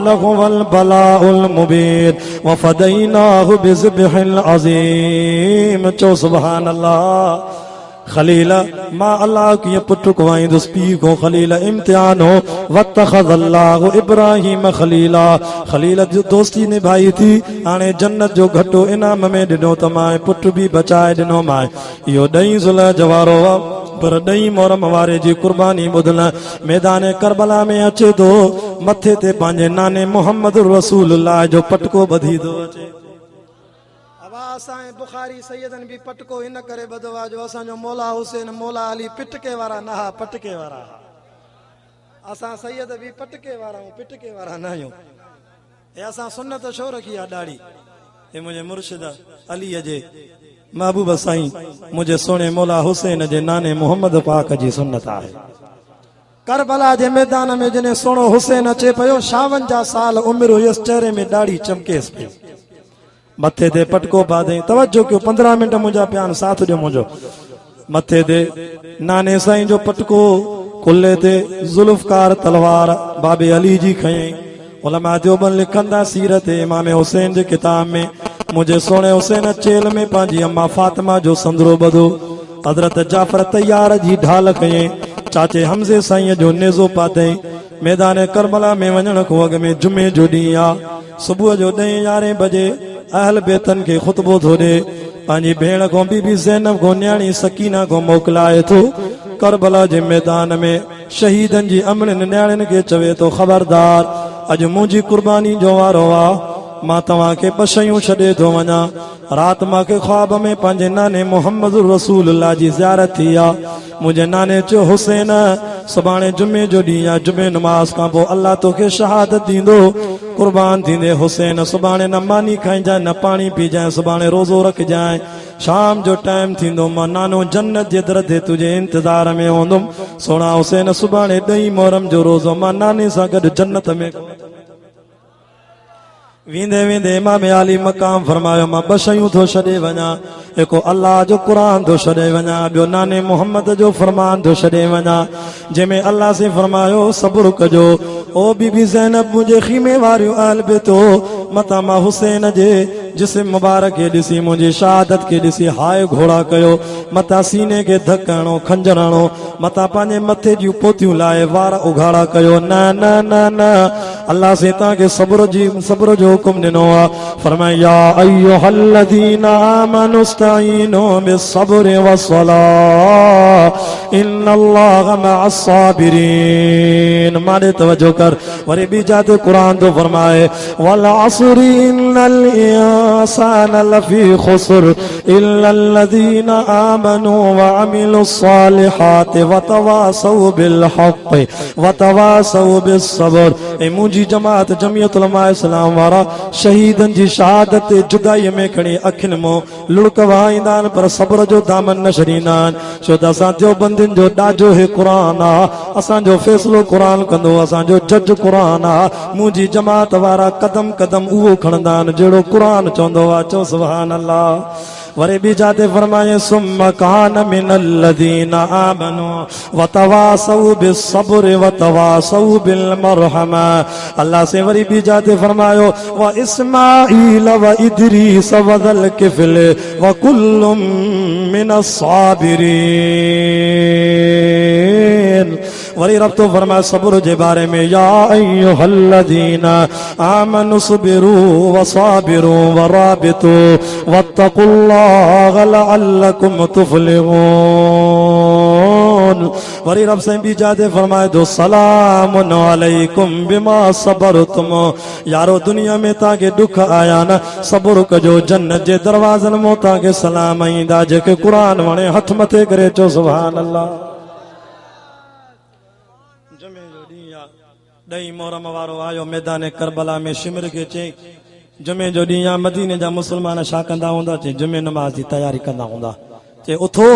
लहुवल बलाउल मुबीन वफ़दैनाहु बिज़िब्हिल अज़ीम चो सुभान अल्लाह खलीला मां अल्लाह की पुट को आईंदुसि पीउ को खलीला इम्तिहान हो वत्तख़ज़ल्लाहु इब्राहीम खलीला खलील जो दोस्ती निभाई थी हाणे जन्नत जो घटो इनाम में ॾिनो त मां पुट बि बचाए ॾिनो मां इहो ॾहीं ज़ुल्ह जवारो आहे पर ॾहीं मोहरम वारे जी कुर्बानी ॿुधल मैदान करबला में अचे थो मथे ते पंहिंजे नाने मोहम्मद रसूलुल्लाह जो पटको ॿधी थो अचे असांजे बुखारी सैयदन बि पटको इन करे ॿधो आहे जो असांजो मौला हुसैन मौला अली पिटके वारा न हा पटके वारा असां सैयद बि पटके वारा आहियूं पिटके वारा न आहियूं हे असां सुन्नत छो रखी आहे ॾाढी हे मुंहिंजे मुर्शिद अलीअ जे महबूब साईं मुंहिंजे सुहिणे मौला हुसैन जे नाने मोहम्मद पाक जी सुन्नत आहे करबला जे मैदान में जॾहिं सुहिणो हुसैन अचे पियो 52 साल उमिरि हुयसि चेहरे में ॾाढी चमकेसि पई मथे ते पटको बाधई तवज्जो कयो 15 मिंट मुंहिंजा प्यान साथ ॾियो मुंहिंजो मथे ते नाने साईं जो पटको कुल्ले ते ज़ुल्फ़कार तलवार बाबे अली जी खयई उलमा देवबंद लिखंदा सीरत इमाम हुसैन जे किताब में मुंहिंजे सोणे हुसैन चेल में पंहिंजी अम्मा फातिमा जो संदरो ॿधो हज़रत जाफ़र तैयार जी ढाल खयई चाचे हमज़े साईं जो नेज़ो पातई मैदान करबला में वञण खां अॻु में जुमे जो ॾींहुं आहे सुबुह जो 10-11 बजे अहल बेतन के खुतबो थो ॾे पंहिंजी भेण को बीबी ज़ैनब को न्याणी सकीना को मोकिलाए थो करबला जे मैदान में शहीदनि जी अमड़ियुनि न्याणियुनि खे चवे थो ख़बरदार अॼु मुंहिंजी कुर्बानी जो वारो आहे मां तव्हांखे 2 शयूं छॾे थो वञा राति मूंखे ख्वाब में पंहिंजे नाने मोहम्मद रसूलुल्लाह जी ज़ियारत थी आहे मुंहिंजे नाने चयो हुसैन सुभाणे जुमे जो ॾींहुं आहे जुमे नमाज़ खां पोइ अल्लाह तोखे शहादत ॾींदो कुर्बान थींदे हुसैन सुभाणे न मानी खाइजांइ न पाणी पीजांइ सुभाणे रोज़ो रखजांइ शाम जो टाइम थींदो मां नानो जन्नत जे दर ते तुंहिंजे इंतज़ार में हूंदुमि सोना हुसैन सुभाणे 2 मुहर्रम जो रोज़ो मां नाने सां गॾु जन्नत में वेंदे वेंदे इमाम आली मकाम फरमायो मां 2 शयूं थो छॾे वञा हिकु अल्लाह जो क़ुरान थो छॾे वञा ॿियो नाने मोहम्मद जो फरमान थो छॾे वञा जंहिंमें अल्लाह से फरमायो सब्र कजो ओ बीबी ज़ैनब मुंहिंजे खीमे वारियूं अहल बेतो मता मां हुसैन जे जिस्म मुबारक खे ॾिसी मुंहिंजी शहादत खे ॾिसी हाय घोड़ा कयो मता सीने खे धक हणो खंजर हणो मता पंहिंजे मथे जूं पोतियूं लाहे वार उघाड़ा कयो न न न न अल्लाह से तव्हांखे सब्र जो हुकुम ॾिनो आहे फरमाया या अय्युहल्लज़ीना आमनु इस्तईनु बिस्सब्रि वस्सलाह इन्नल्लाह मअस साबिरीन माने तवज्जो कर वरी ॿी जात क़ुरान तो फरमाए वल असरी इन्नल इंसाना लफी खुस्र इल्लल्लज़ीना आमनु व अमिलुस सालिहाति व तवासौ बिल हक़ व तवासौ बिस सब्र ए मुंहिंजी जमात जमियत उलमा इस्लाम वारा शहीदन जी शहादत जुदाई में खणी अखियुनि मों लुड़क वहाईंदा आहिनि पर सब्र जो दामन न छॾींदा आहिनि छो त असां देवबंदियुनि जो ॾाजो हे क़ुरान आहे असांजो फ़ैसिलो क़ुरान कंदो असांजो जज क़ुरान आहे मुंहिंजी जमात वारा कदम कदम उहो खणंदा आहिनि जहिड़ो क़ुरान चवंदो आहे चओ सुभान अल्लाह वरी ॿी जाते फरमाए सुम्म कान मिनल्लज़ीना आमनु व तवासौ बिस्सब्रि व तवासौ बिल मरहमा अल्लाह से वरी ॿी जाते फरमायो व इस्माईल व इदरीस व ज़ल किफ़ल व कुल्लुम मिनस साबिरीन वरी रब तो फरमाए सब्र जे बारे में या अय्युहल्लज़ीना आमनु सबिरू व साबिरू व राबितू वत्तकुल्लाह लअल्लकुम तुफ्लिहून वरी रब से भी जाते फरमाए दो सलामुन अलैकुम बिमा सबरतुम यारो दुनिया में ताके दुख आया न सब्र कजो जन्नत जे दरवाजन मो ताके सलाम आईंदा जेके कुरान वणे हथ मथे करे चो सुभान अल्लाह ॾही मोहरम वारो आयो मैदान करबला में शिमर के चई जुमे जो ॾींहुं या मदीने जा मुसलमान छा कंदा हूंदा चई जुमे नमाज जी तयारी कंदा हूंदा चई उथो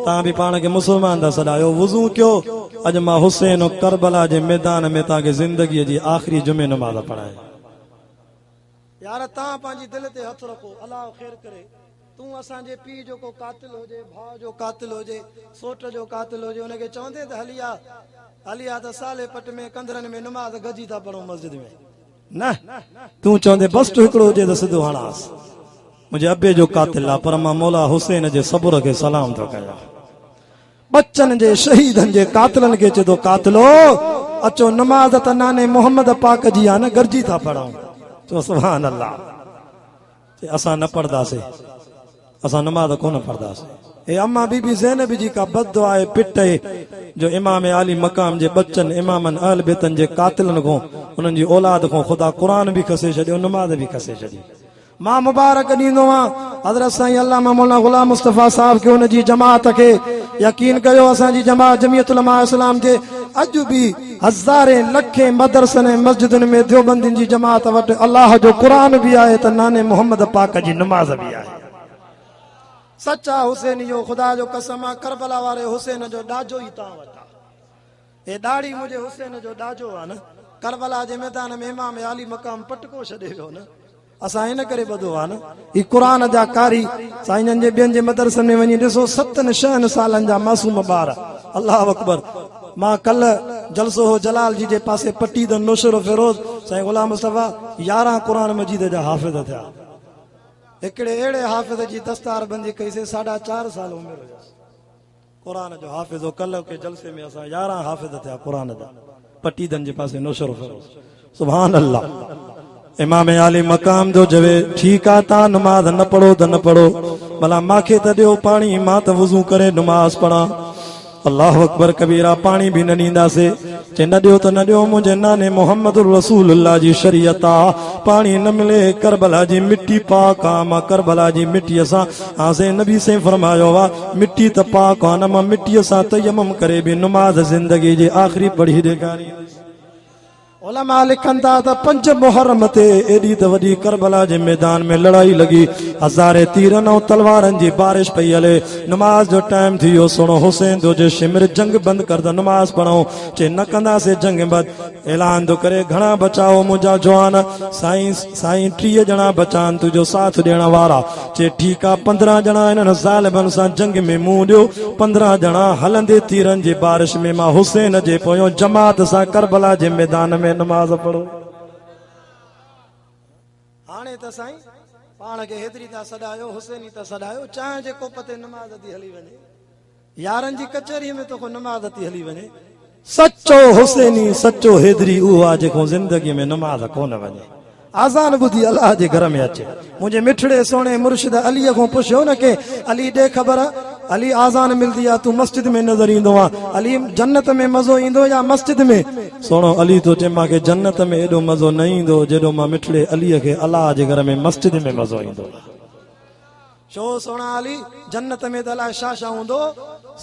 तव्हां बि पाण खे मुसलमान था सॾायो वुज़ू कयो अज मां हुसैन करबला जे मैदान में ताके जिंदगी जी आखिरी जुमे नमाज पढ़ाए। यार तव्हां पंहिंजी दिल ते हथ रखो, अलाह ख़ैर करे। तूं असांजे पीउ जो को कातिल हुजे, भाउ जो कातिल हुजे, सोट जो कातिल हुजे, उनखे चवंदे त हलिया त साले पट में कंदरनि में नमाज गजी था पढ़ूं मस्जिद में न। तूं चवंदे बस हिकिड़ो हुजे त सिधो हणास। मुंहिंजे अबे जो कातिल आहे, पर मां मौला हुसैन जे सबुर खे सलाम थो कयां। बच्चन जे शहीदनि जे कातिलनि खे चए थो कातिलो अचो नमाज त नाने मोहम्मद पाक जी आहे न, गरजी था पढ़ूं। चो सुभान अल्लाह। असां न पढ़ंदासीं, असां नमाज कोन पढ़ंदासीं। ए अम्मा बीबी ज़ैनब जी का बददुआ आहे पिट जो इमाम आली मकाम जे बच्चन इमामन अहल बैतन जे कातिलन को उन्हनि जी औलाद को खुदा कुरान भी खसे छॾियो, नमाज भी खसे छॾी। मां मुबारक ॾींदो आहियां हज़रत साईं अल्लामा मौलाना गुलाम मुस्तफ़ा साहब खे, उन जी जमात खे। यकीन कयो असांजी जमात जमियत उलमा इस्लाम जे अॼु बि हज़ारे लखे मदरसनि ऐं मस्जिदुनि में देवबंदियुनि जी जमात वटि अलाह जो क़ुरान बि आहे त नाने मोहम्मद पाक जी नमाज बि आहे। सच्चा हुसैन इहो ख़ुदा जो कसम आहे, करबला वारे हुसैन जो ॾाजो ई तव्हां वटि आहे। हे ॾाढ़ी मुंहिंजे हुसैन जो ॾाजो आहे न। करबला जे मैदान में इमाम आली मक़ाम पटको छॾे वियो न। असां इन करे ॿधो आहे न, ही क़ुरान जा कारी साईंजन जे ॿियनि जे मदरसनि में वञी ॾिसो 7-6 सालनि जा मासूम ॿार। अल्लाह अकबर। मां कल जलसो हो जलाल जी जे पासे पट्टी द नौशर फिरोज साईं गुलाम मुस्तफ़ा 11 क़ुरान मजीद जा हाफ़िज़ थिया। हिकिड़े अहिड़े हाफ़िज़ जी दस्तार बंदी कईसीं, 4.5 साल उमिरि हुयसि। क़ुरान जो हाफ़िज़ हो। कल के जलसे में असां 11 हाफ़िज़ थिया क़ुरान जा, पट्टीदन जे पासे नौशर फिरोज। सुभान अल्लाह। इमाम आली मकाम जो जवे ठीक आहे तव्हां नमाज न पढ़ो त न पढ़ो, भला मांखे त ॾियो पाणी, मां त वुज़ू करे नमाज पढ़ां। अल्लाह अकबर कबीरा। पाणी भी न ॾींदासीं, चे न ॾियो त न ॾियो, मुंहिंजे नाने मोहम्मद रसूलुल्लाह जी शरीयत आहे। पाणी न मिले करबला जी मिट्टी पाक आहे, मां करबला जी मिट्टीअ सां हासे नबी से फरमायो आहे मिट्टी त पाक आहे न, मां मिट्टीअ सां तयम्मुम करे बि नमाज ज़िंदगी जे आख़िरी पढ़ी ॾेखारी। उलमा लिखनि था त 5 मुहर्रम ते एॾी त वॾी करबला जे मैदान में लड़ाई लॻी, हज़ारे तीरनि ऐं तलवारनि जी बारिश पई हले। नमाज जो टाइम थी वियो। सुणो हुसैन जो जे शिमिर जंग बंदि कर त नमाज पढ़ूं। चे न कंदासीं जंग बंदि। ऐलान थो करे घणा बचाओ मुंहिंजा जवान। साईं 30 ॼणा बचान तुंहिंजो साथ ॾियण वारा। चे ठीकु आहे 15 ॼणा इन्हनि ज़ालिमनि सां जंग में मुंहुं ॾियो। 15 ॼणा हलंदे तीरनि जी बारिश में मां हुसैन जे पोयों जमात सां करबला जे मैदान में नमाज पढ़ो। हाणे त साईं पाण खे हेतिरी था सॾायो, हुसैनी था सॾायो, चाहे जे कोप ते नमाज थी हली वञे, यारनि जी कचहरीअ में तो को नमाज थी हली वञे। सचो हुसैनी सचो हेदरी उहो आहे जेको ज़िंदगीअ में नमाज कोन वञे। आज़ान ॿुधी अलाह जे घर में अचे। मुंहिंजे मिठड़े सोणे मुर्शिद अलीअ खां पुछियो न के अली ॾे ख़बर, अली आज़ान मिलंदी आहे तूं मस्जिद में नज़र ईंदो आहे, अली जन्नत में मज़ो ईंदो या मस्जिद में? सोणो अली तो चए मूंखे जन्नत में एॾो मज़ो न ईंदो जेॾो मां मिठड़े अलीअ खे अलाह जे घर में मस्जिद में मज़ो ईंदो। छो सोणा अली जन्नत में त अलाए छा हूंदो।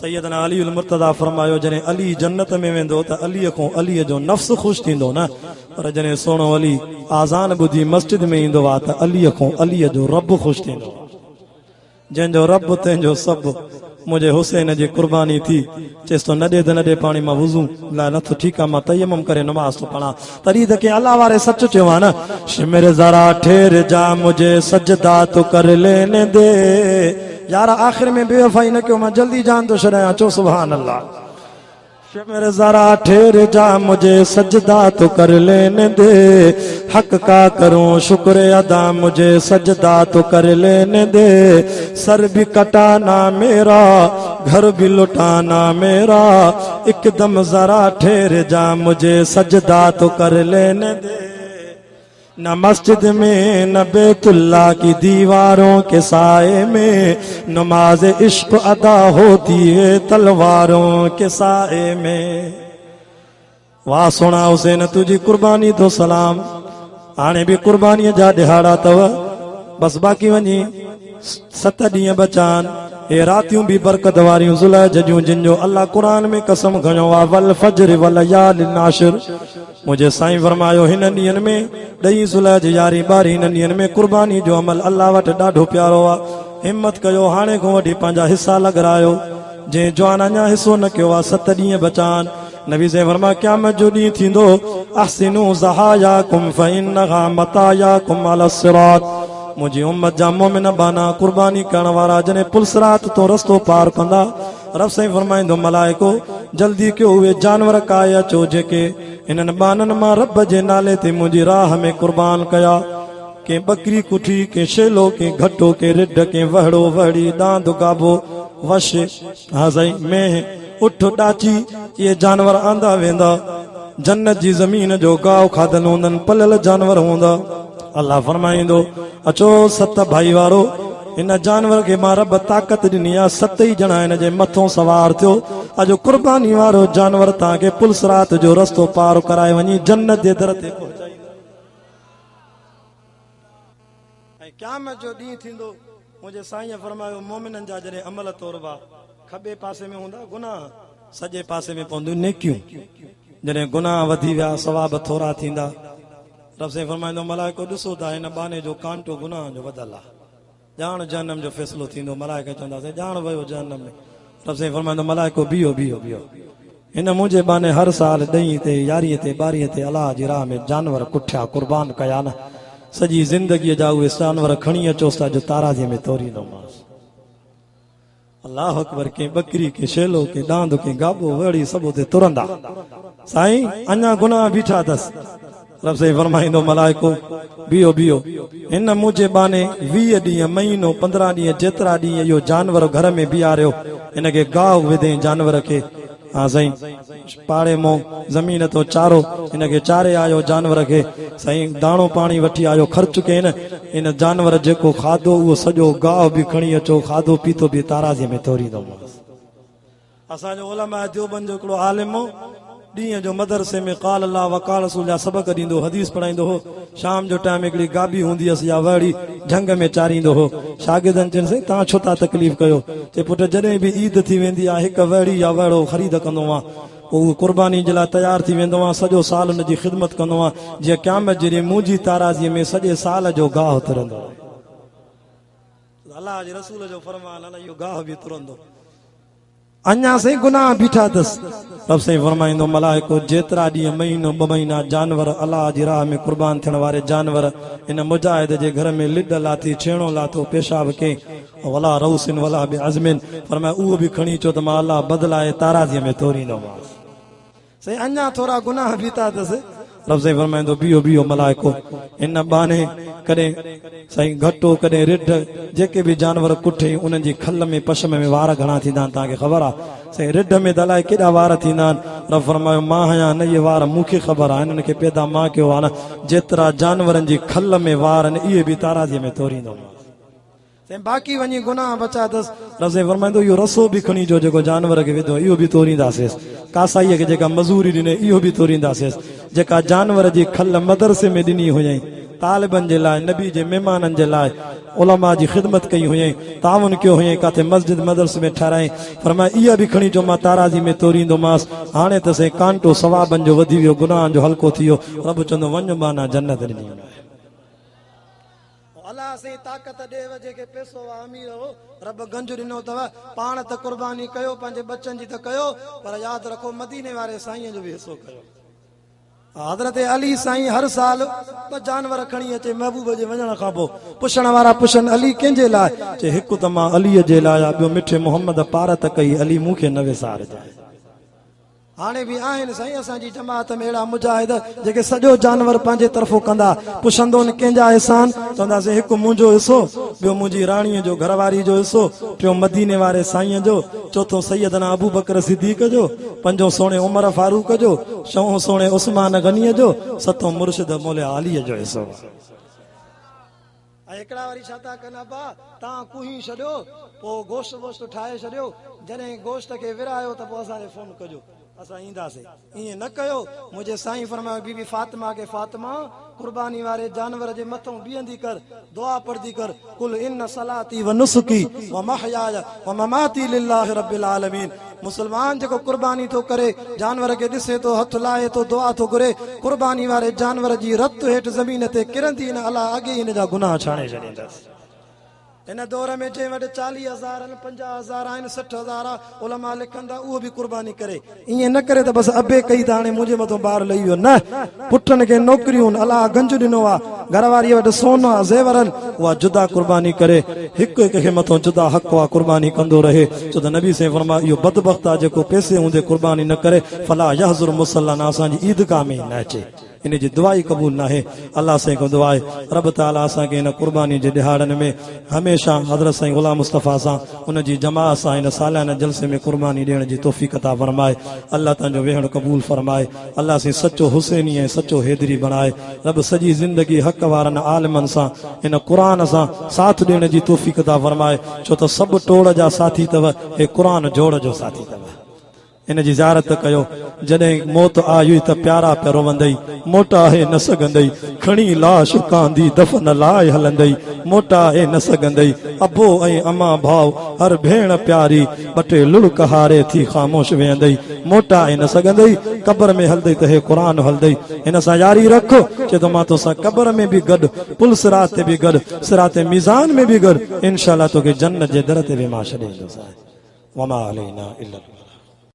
सैयदना अली मुर्तज़ा फरमायो जॾहिं अली जन्नत में वेंदो त अलीअ खां अलीअ जो नफ़्स ख़ुशि थींदो न, पर जॾहिं सोणो अली आज़ान ॿुधी मस्जिद में ईंदो आहे त अलीअ खां अलीअ जो रब ख़ुशि थींदो। जंहिंजो रब तंहिंजो सभु। मुंहिंजे हुसैन जी कुर्बानी थी। चेस तो न ॾे त न ॾे, पाणी मां वुज़ू लाइ नथो, ठीकु आहे मां तयम्मुम करे नमाज़ तो पढ़ां। तॾहिं त कंहिं अल्लाह वारे सच चयो आहे न, शिमिर ज़रा ठहर जा मुझे सजदा तो कर लेने दे। यार आख़िर में बेवफ़ाई न कयो, मां जल्दी जान तो छॾायां। चो सुभान अल्लाह। शिमिर ज़रा ठहर जा मुझे सजदा तो कर लेने दे, हक का करूं शुक्र अदा मुझे सजदा तो कर लेने दे। सर भी कटाना मेरा घर भी लुटाना मेरा, एकदम जरा ठहर जा मुझे सजदा तो कर लेने दे। न मस्जिद में न बैतुल्लाह की दीवारों के साए में, नमाज इश्क अदा होती है तलवारों के साए में। वाह सोना हुसैन तुझी कुर्बानी तो सलाम। हाणे भी कुर्बानी जा ॾिहाड़ा तव, बस बाक़ी वञी 7 ॾींहं बचान। हे रातियूं भी बरकत वारियूं ज़ुलहज जूं जिन अल्लाह कुरान में कसम खयो आहे, वल फज्र वल यालिन नाशिर। मुझे साईं फरमायो हिन ॾींहनि में 2 ज़ुलहज 11 12 हिन ॾींहनि में कुर्बानी जो अमल अल्लाह वटि ॾाढो प्यारो आहे। हिम्मत कयो हाणे खां वठी पंहिंजा हिसा लॻरायो। जंहिं जवान अञा हिसो न कयो आहे 7 ॾींहं बचान। नबी से फरमा क़यामत जो ॾींहुं थींदो अहसिनु ज़हायाकुम फ़इन्नहा मतायाकुम अला सिरात मुंहिंजी उम्मत जा मोमिन बाना कुर्बानी करण वारा जॾहिं पुलसरात तो रस्तो पार कंदा रब साईं फरमाईंदो मलाइको जल्दी कयो उहे जानवर काए अचो जेके इन्हनि बाननि मां रब जे नाले ते मुंहिंजी राह में कुर्बान कया के बकरी कुठी के शेलो के घटो के रिढ के वहड़ो वहड़ी दांद गाबो वश हाज़ई मेह उठ डाची ये जानवर आंदा वेंदा जन्नत जी ज़मीन जो गांव खाधल हूंदनि पलियल जानवर हूंदा अल्लाह फरमाईंदो अचो सत भाई वारो इन जानवर के मां रब ताकत ॾिनी आहे 7 ई ॼणा हिन जे मथों सवार थियो अॼु कुर्बानी वारो जानवर तव्हांखे पुलसरात जो रस्तो पार कराए वञी जन्नत जे दर ते पहुचाईंदो ऐं क़यामत जो ॾींहुं थींदो मुंहिंजे साईं फरमायो मोमिननि जा जॾहिं अमल तौरबा खॿे पासे में हूंदा गुनाह सॼे पासे में पवंदियूं नेकियूं जॾहिं गुनाह वधी विया सवाब थोरा थींदा रब से फरमाईंदो मलाइको ॾिसो था हिन बाने जो कांटो गुनाह जो वधल आहे ॼाण जहन्नम जो फ़ैसिलो थींदो मलाइका चवंदासीं ॼाण वियो जहन्नम में रब से फरमाईंदो मलाइको बीहो बीहो बीहो हिन मुंहिंजे बाने हर साल 10 ते 11 ते 12 ते अलाह जी राह में जानवर कुठिया कुर्बान कया न सॼी ज़िंदगीअ जा उहे जानवर खणी अचोसि था जो ताराज़ीअ में तोरींदोमांसि अल्लाह अकबर के बकरी के शेलो के दांद के गाबो वड़ी सब ते तुरंदा साईं अञा गुनाह बीठा अथसि रब से फरमाईंदो मलाइको बीहो बीहो हिन मुंहिंजे बाने 20 ॾींहं महीनो 15 ॾींहं जेतिरा ॾींहं इहो जानवर घर में बीहारियो हिनखे गाहु विधे जानवर खे हा साईं पाड़े मों ज़मीन तो चारो हिनखे चारे आयो जानवर खे साईं दाणो पाणी वठी आयो ख़र्च कयन इन जानवर जेको खाधो उहो सॼो गाहु बि खणी अचो खाधो पीतो बि ताराज़ीअ में तोरींदोमांसि असांजो उलमा देवबंद जो हिकिड़ो आलिम हो ॾींहं जो मदरसे में क़ाल अल्लाह व क़ाल रसूल जा सबक ॾींदो हदीस पढ़ाईंदो हो शाम जो टाइम हिकिड़ी गाबी हूंदी हुअसि या वहड़ी झंग में चारींदो हो शागिर्दनि चवनि साईं तव्हां छो था तकलीफ़ कयो चए पुट जॾहिं बि ईद थी वेंदी आहे हिकु वहड़ी या वहड़ो ख़रीद कंदो आहियां उहो कुर्बानी जे लाइ तयारु थी वेंदो आहे सॼो साल हुन जी ख़िदमत कंदो आहे जीअं क़यामत जहिड़ी मुंहिंजी ताराज़ीअ में सॼे साल जो गाहु तुरंदो अलाह जे रसूल जो फरमान आहे इहो गाहु बि तुरंदो अञा से गुनाह बीठा अथसि रब से फरमाईंदो मलाइको जेतिरा ॾींहं महीनो 2 महीना जानवर अलाह जी राह में कुर्बान थियण वारे जानवर इन मुजाहिद जे घर में लिड लाथी छेणो लाथो पेशाब के वला रऊसिन वला बि अज़मिन फरमाए उहो बि खणी अचो त मां अलाह बदलाए ताराज़ीअ में तोरींदोमांसि से अञा थोरा गुनाह बीठा अथसि रब से फरमाईंदो बीहो बीहो मलाइको इन बाने कॾहिं साईं घटो कॾहिं रिढ जेके बि जानवर कुठे उन्हनि जी खल में पशम में वार घणा थींदा आहिनि तव्हांखे ख़बर आहे साईं रिढ में त अलाए केॾा वार थींदा आहिनि रब फरमायो मां आहियां न इहे वार मूंखे ख़बर आहे हिननि खे पैदा मां कयो आहे न जेतिरा जानवरनि जी खल में वार आहिनि इहे बि ताराज़ीअ में तोरींदोमांसि बाक़ी वञी गुनाह बचा अथसि रब से फरमाईंदो इहो रसो बि खणी अचो जेको जानवर खे विधो इहो बि तोरींदासीं कासाईअ खे जेका मज़ूरी ॾिने इहो बि तोरींदासीं जेका जानवर जी खल मदरसे में ॾिनी हुयईं तालिबनि जे लाइ नबी जे महिमाननि जे लाइ उलमा जी ख़िदमत कई हुयईं ताउन कयो हुयईं काथे मस्जिद मदरसे में ठाराई फरमाए इहा बि खणी अचो मां ताराज़ी में तोरींदोमांसि हाणे त साईं कांटो सवाबनि जो वधी वियो गुनाहनि जो हल्को थी वियो रब चवंदो वञ माना जन्नत ॾिनी अलाह से ताक़त ॾेव जेके पैसो आहे अमीर हो रब गंज ॾिनो अथव पाण त कुर्बानी कयो पंहिंजे बच्चनि जी त कयो पर यादि रखो मदीने वारे साईं जो बि हिसो कयो हज़रत अली साईं हर साल 2 जानवर खणी अचे महबूब जे वञण खां पोइ पुछण वारा पुछनि अली कंहिंजे लाइ चए हिकु त मां अलीअ जे लाइ ॿियो मिठे मोहम्मद पार त कई अली मूंखे न विसार जाए हाणे बि आहिनि साईं असांजी जमात में अहिड़ा मुजाहिद जेके सॼो जानवर पंहिंजे तरफ़ो कंदा पुछंदो न कंहिंजा एहसान चवंदासीं हिकु मुंहिंजो हिसो ॿियो मुंहिंजी राणीअ जो घरवारी जो हिसो टियों मदीने वारे साईं जो चौथों सैयदना अबू बकर सिद्दीक़ जो पंजो सोणे उमर फारूक जो छहों सोणे उस्मान गनीअ जो सतों मुर्शिद मौला अलीअ जो हिसो हिकिड़ा वरी छा था कनि अबा तव्हां कुही छॾियो पोइ गोश्त वोश्त ठाहे छॾियो जॾहिं गोश्त खे विरायो त पोइ असांखे फोन कजो असां ईंदासीं ईअं न कयो मुंहिंजे साईं फरमायो बीबी फातिमा खे फातिमा कुर्बानी वारे जानवर जे मथां बीहंदी कर दुआ पढ़दी कर कुल इन सलाती व नुसुकी व महयाय व ममाती लिल्लाहि रब्बिल आलमीन मुसलमान जेको कुर्बानी थो करे जानवर खे ॾिसे थो हथ लाहे थो दुआ थो घुरे कुर्बानी वारे जानवर जी रत हेठि ज़मीन ते किरंदी न अलाह अॻे हिन जा गुनाह छाणे छॾींदसि इन दौर में जे वटि 40,000 आहिनि 50,000 आहिनि 60,000 आहे उलमा लिखंदा उहो बि कुर्बानी करे ईअं न करे त बसि अबे कई त हाणे मुंहिंजे मथां ॿार लही वियो न पुटनि खे नौकरियूं अलाह गंज ॾिनो आहे घरवारीअ वटि सोना ज़ेवर आहिनि उहा जुदा कुर्बानी करे हिकु हिक खे मथां जुदा हक़ आहे कुर्बानी कंदो रहे छो त नबी साईं फरमायो इहो बदबख्त आहे जेको पैसे हूंदे कुर्बानी न करे फला यहज़ुर मुसल्लाना असांजी ईदगाह में न अचे इन जी दुआ ई क़बूल न आहे अल्लाह साईं को दुआ आहे रब ताला असांखे इन कुर्बानी जे ॾिहाड़नि में हमेशह हज़रत साईं ग़ुलाम मुस्तफ़ा सां उन जी जमात सां इन सालियाना जलसे में कुर्बानी ॾियण जी तौफ़ीक़ अता फरमाए अल्लाह तव्हांजो वेहण क़बूल फरमाए अल्लाह साईं सचो हुसैनी ऐं सचो हैदरी बणाए रब सॼी ज़िंदगी हक़ वारनि आलिमनि सां इन क़ुरान सां साथ ॾियण जी तौफ़ीक़ अता फरमाए छो त सभु टोड़ जा साथी अथव हे क़ुरान जोड़ जो साथी अथव इन जी ज़ियारत कयो जॾहिं मौत आई त प्यारा पिया रोवंदई मोटा है न सघंदई खणी लाश कांदी दफ़न लाइ हलंदई मोटा है न सघंदई अबो ऐं अमा भाउ हर भेण प्यारी ॿ टे लुड़क हारे थी ख़ामोश वेहंदई मोटा है न सघंदई क़बर में हलंदई त हे क़ुरान हलंदई हिन सां यारी रख चए त मां तोसां क़बर में बि गॾु पुल सिरात ते बि गॾु सिरात मीज़ान में बि गॾु इंशाअल्लाह तोखे जन्नत जे दर ते बि मां छॾे ईंदुसि वमा अलैना इल्ला